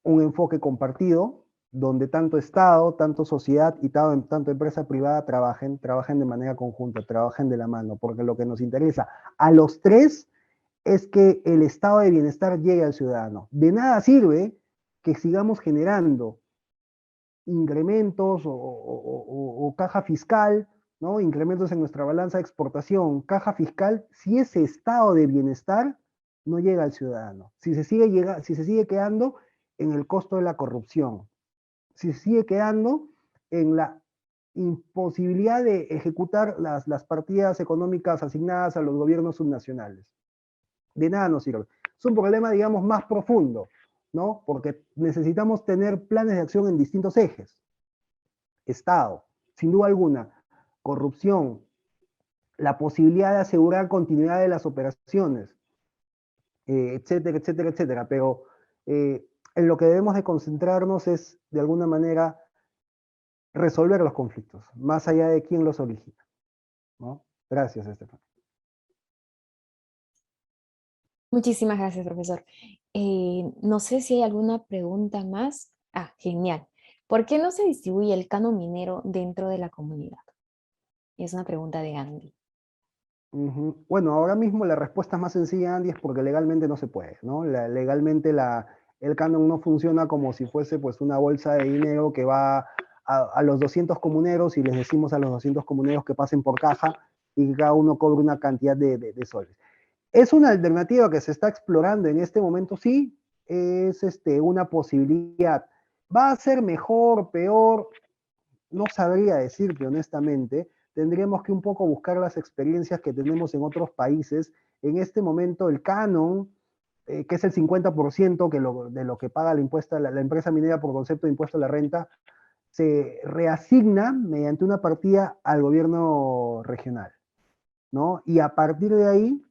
Un enfoque compartido, donde tanto Estado, tanto sociedad y tanto empresa privada trabajen de manera conjunta, trabajen de la mano, porque lo que nos interesa a los tres es que el estado de bienestar llegue al ciudadano. De nada sirve que sigamos generando incrementos o caja fiscal, ¿no? Incrementos en nuestra balanza de exportación, caja fiscal, si ese estado de bienestar no llega al ciudadano, si se sigue quedando en el costo de la corrupción, si se sigue quedando en la imposibilidad de ejecutar las partidas económicas asignadas a los gobiernos subnacionales. De nada nos sirve. Es un problema, digamos, más profundo, ¿no? Porque necesitamos tener planes de acción en distintos ejes. Estado, sin duda alguna, corrupción, la posibilidad de asegurar continuidad de las operaciones, etcétera, etcétera, etcétera. Pero en lo que debemos de concentrarnos es, de alguna manera, resolver los conflictos, más allá de quién los origina, ¿no? Gracias, Estefan. Muchísimas gracias, profesor. No sé si hay alguna pregunta más. Ah, genial. ¿Por qué no se distribuye el canon minero dentro de la comunidad? Es una pregunta de Andy. Ujú. Bueno, ahora mismo la respuesta es más sencilla, Andy, es porque legalmente no se puede, ¿no? Legalmente el canon no funciona como si fuese pues una bolsa de dinero que va a los 200 comuneros y les decimos a los 200 comuneros que pasen por caja y que cada uno cobre una cantidad de soles. ¿Es una alternativa que se está explorando en este momento? Sí, es una posibilidad. ¿Va a ser mejor, peor? No sabría decirte honestamente. Tendríamos que un poco buscar las experiencias que tenemos en otros países. En este momento el canon, que es el 50% de lo que paga la empresa minera por concepto de impuesto a la renta, se reasigna mediante una partida al gobierno regional, ¿no? Y a partir de ahí,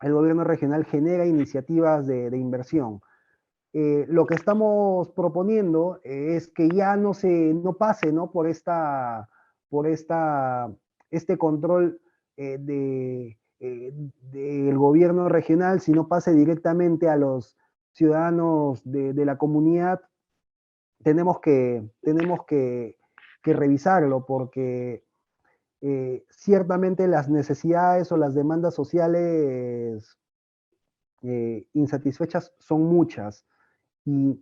el gobierno regional genera iniciativas de inversión. Lo que estamos proponiendo es que ya no pase, ¿no? Por este control del gobierno regional, sino pase directamente a los ciudadanos de la comunidad. Tenemos que revisarlo porque ciertamente las necesidades o las demandas sociales insatisfechas son muchas y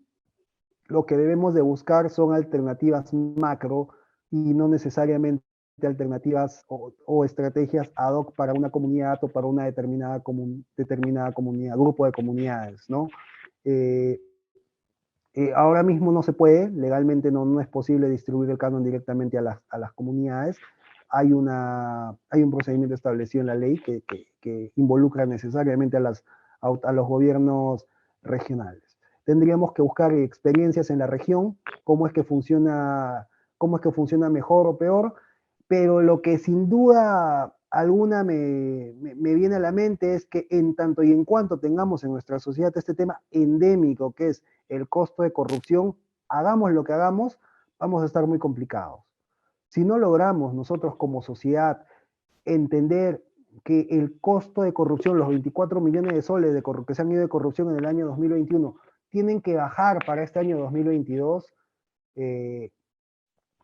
lo que debemos de buscar son alternativas macro y no necesariamente alternativas o estrategias ad hoc para una comunidad o para una determinada comunidad, grupo de comunidades, ¿no? Eh, Ahora mismo no se puede, legalmente no es posible distribuir el canon directamente a las comunidades. Hay un procedimiento establecido en la ley que involucra necesariamente a los gobiernos regionales. Tendríamos que buscar experiencias en la región, cómo es que funciona mejor o peor, pero lo que sin duda alguna me viene a la mente es que en tanto y en cuanto tengamos en nuestra sociedad este tema endémico que es el costo de corrupción, hagamos lo que hagamos, vamos a estar muy complicados. Si no logramos nosotros como sociedad entender que el costo de corrupción, los 24 millones de soles que se han ido de corrupción en el año 2021, tienen que bajar para este año 2022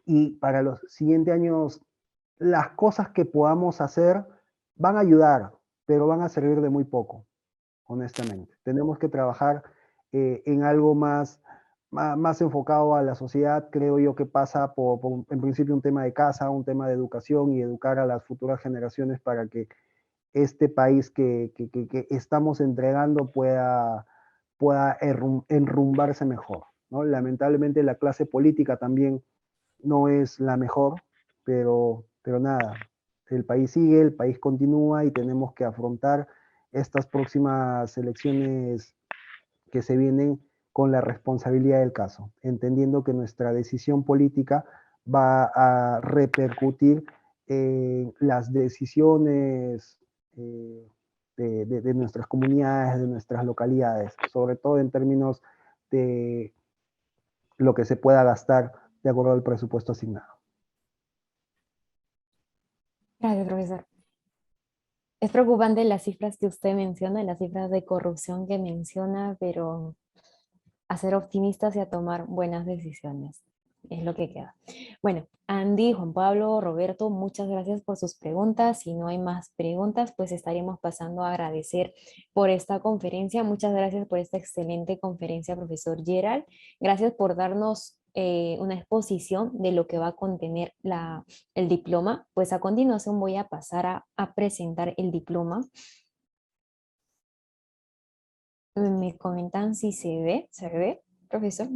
y para los siguientes años, las cosas que podamos hacer van a ayudar, pero van a servir de muy poco, honestamente. Tenemos que trabajar en algo más enfocado a la sociedad, creo yo que pasa en principio un tema de casa, un tema de educación y educar a las futuras generaciones para que este país que estamos entregando pueda enrumbarse mejor, ¿no? Lamentablemente la clase política también no es la mejor, pero nada, el país sigue, el país continúa y tenemos que afrontar estas próximas elecciones que se vienen con la responsabilidad del caso, entendiendo que nuestra decisión política va a repercutir en las decisiones de nuestras comunidades, de nuestras localidades, sobre todo en términos de lo que se pueda gastar de acuerdo al presupuesto asignado. Gracias, profesor. Es preocupante las cifras que usted menciona, las cifras de corrupción que menciona, pero a ser optimistas y a tomar buenas decisiones. Es lo que queda. Bueno, Andy, Juan Pablo, Roberto, muchas gracias por sus preguntas. Si no hay más preguntas, pues estaremos pasando a agradecer por esta conferencia. Muchas gracias por esta excelente conferencia, profesor Gerald. Gracias por darnos una exposición de lo que va a contener el diploma. Pues a continuación voy a pasar a presentar el diploma. Me comentan si se ve, profesor.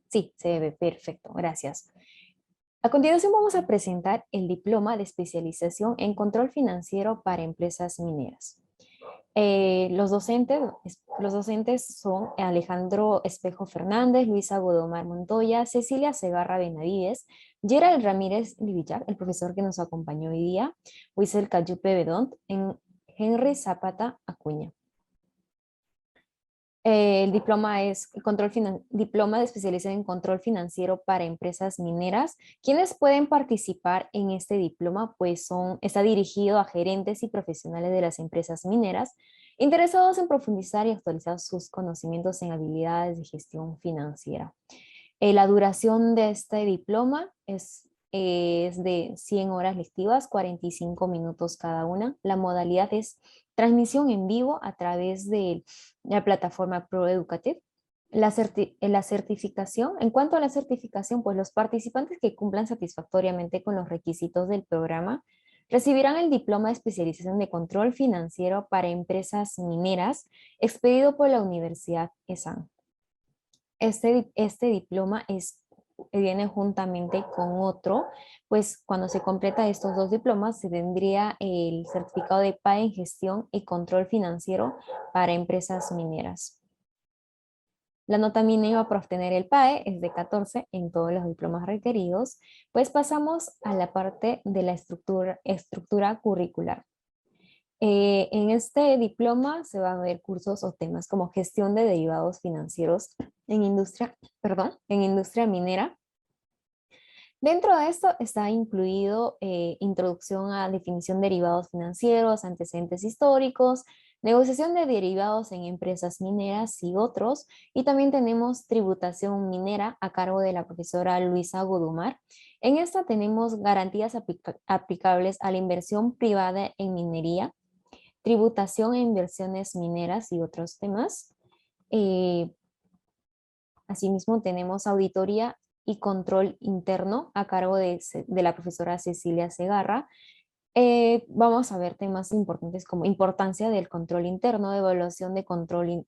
Sí, se ve perfecto, gracias. A continuación vamos a presentar el diploma de especialización en control financiero para empresas mineras. Los docentes son Alejandro Espejo Fernández, Luisa Godomar Montoya, Cecilia Segarra Benavides, Gerald Ramírez Livillac, el profesor que nos acompañó hoy día, Wiesel Cayupe Bedont, Henry Zapata Acuña. El diploma es diploma de especialización en control financiero para empresas mineras. ¿Quiénes pueden participar en este diploma? Pues está dirigido a gerentes y profesionales de las empresas mineras interesados en profundizar y actualizar sus conocimientos en habilidades de gestión financiera. La duración de este diploma es es de 100 horas lectivas, 45 minutos cada una. La modalidad es transmisión en vivo a través de la plataforma ProEducative. La certificación, en cuanto a la certificación, pues los participantes que cumplan satisfactoriamente con los requisitos del programa recibirán el diploma de especialización de control financiero para empresas mineras expedido por la Universidad ESAN. Este diploma viene juntamente con otro, pues cuando se completa estos dos diplomas se tendría el certificado de PAE en gestión y control financiero para empresas mineras. La nota mínima para obtener el PAE es de 14 en todos los diplomas requeridos, pues pasamos a la parte de la estructura curricular. En este diploma se van a ver cursos o temas como gestión de derivados financieros en industria minera. Dentro de esto está incluido introducción a definición de derivados financieros, antecedentes históricos, negociación de derivados en empresas mineras y otros. Y también tenemos tributación minera a cargo de la profesora Luisa Godumar. En esta tenemos garantías aplicables a la inversión privada en minería, tributación e inversiones mineras y otros temas. Asimismo, tenemos auditoría y control interno a cargo de la profesora Cecilia Segarra. Vamos a ver temas importantes como importancia del control interno, evaluación de control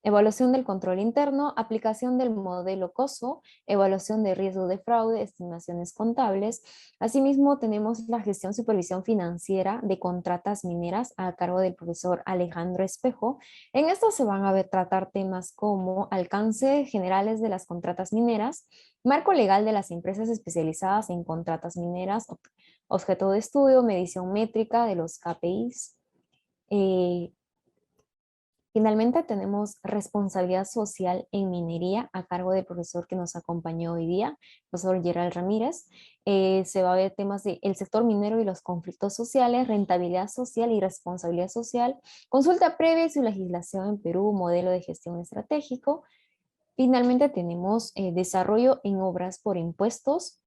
evaluación del control interno, aplicación del modelo COSO, evaluación de riesgo de fraude, estimaciones contables. Asimismo, tenemos la gestión supervisión financiera de contratas mineras a cargo del profesor Alejandro Espejo. En esto se van a tratar temas como alcance generales de las contratas mineras, marco legal de las empresas especializadas en contratas mineras, objeto de estudio, medición métrica de los KPIs. Finalmente tenemos responsabilidad social en minería a cargo del profesor que nos acompañó hoy día, profesor Gerald Ramírez. Se va a ver temas del sector minero y los conflictos sociales, rentabilidad social y responsabilidad social, consulta previa y su legislación en Perú, modelo de gestión estratégico. Finalmente tenemos desarrollo en obras por impuestos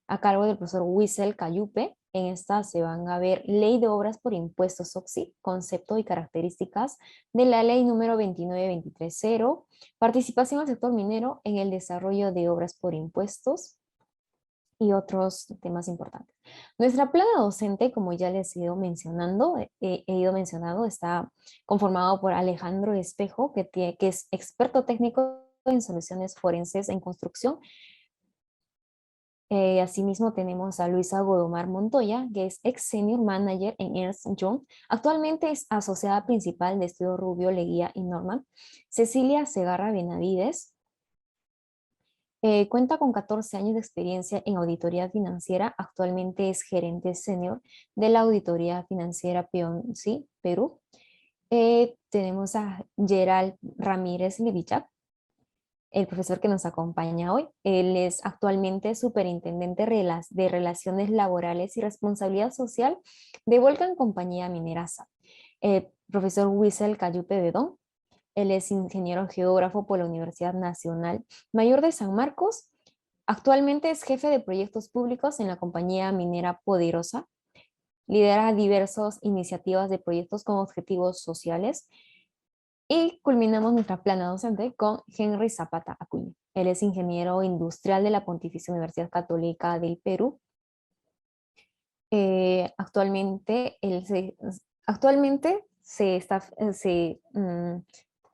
a cargo del profesor Wiesel Cayupe. En esta se van a ver Ley de Obras por Impuestos OXI, concepto y características de la Ley número 29230, participación del sector minero en el desarrollo de obras por impuestos y otros temas importantes. Nuestra plana docente, como ya les he ido mencionando, está conformado por Alejandro Espejo, que es experto técnico en soluciones forenses en construcción. Asimismo tenemos a Luisa Godomar Montoya, que es ex senior manager en Ernst & Young. Actualmente es asociada principal de Estudio Rubio, Leguía y Norman. Cecilia Segarra Benavides cuenta con 14 años de experiencia en auditoría financiera. Actualmente es gerente senior de la auditoría financiera PwC, Perú. Tenemos a Gerald Ramírez Levichak, el profesor que nos acompaña hoy. Él es actualmente superintendente de Relaciones Laborales y Responsabilidad Social de Volcan Compañía Minera SAP. Profesor Wiesel Cayupe Bedón. Él es ingeniero geógrafo por la Universidad Nacional Mayor de San Marcos. Actualmente es jefe de proyectos públicos en la compañía minera Poderosa. Lidera diversas iniciativas de proyectos con objetivos sociales. Y culminamos nuestra plana docente con Henry Zapata Acuña. Él es ingeniero industrial de la Pontificia Universidad Católica del Perú. Actualmente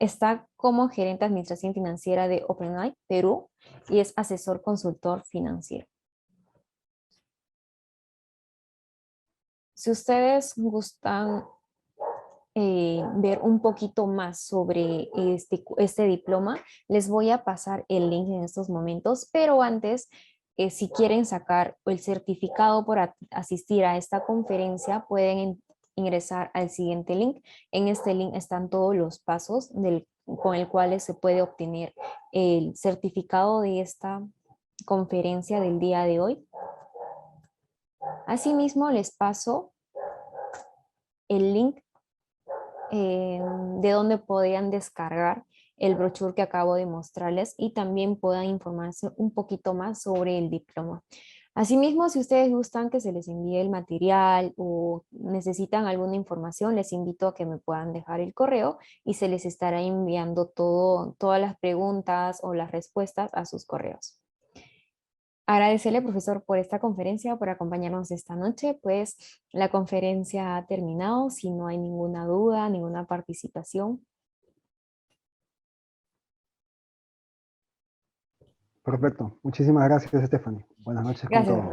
está como gerente de administración financiera de OpenAI Perú y es asesor consultor financiero. Si ustedes gustan ver un poquito más sobre este diploma, les voy a pasar el link en estos momentos, pero antes, si quieren sacar el certificado por asistir a esta conferencia, pueden ingresar al siguiente link. En este link están todos los pasos con el cual se puede obtener el certificado de esta conferencia del día de hoy. Asimismo, les paso el link de donde podrían descargar el brochure que acabo de mostrarles y también puedan informarse un poquito más sobre el diploma. Asimismo, si ustedes gustan que se les envíe el material o necesitan alguna información, les invito a que me puedan dejar el correo y se les estará enviando todas las preguntas o las respuestas a sus correos. Agradecerle, profesor, por esta conferencia, por acompañarnos esta noche, pues la conferencia ha terminado. Si no hay ninguna duda, ninguna participación. Perfecto. Muchísimas gracias, Stephanie. Buenas noches con Gracias, todos.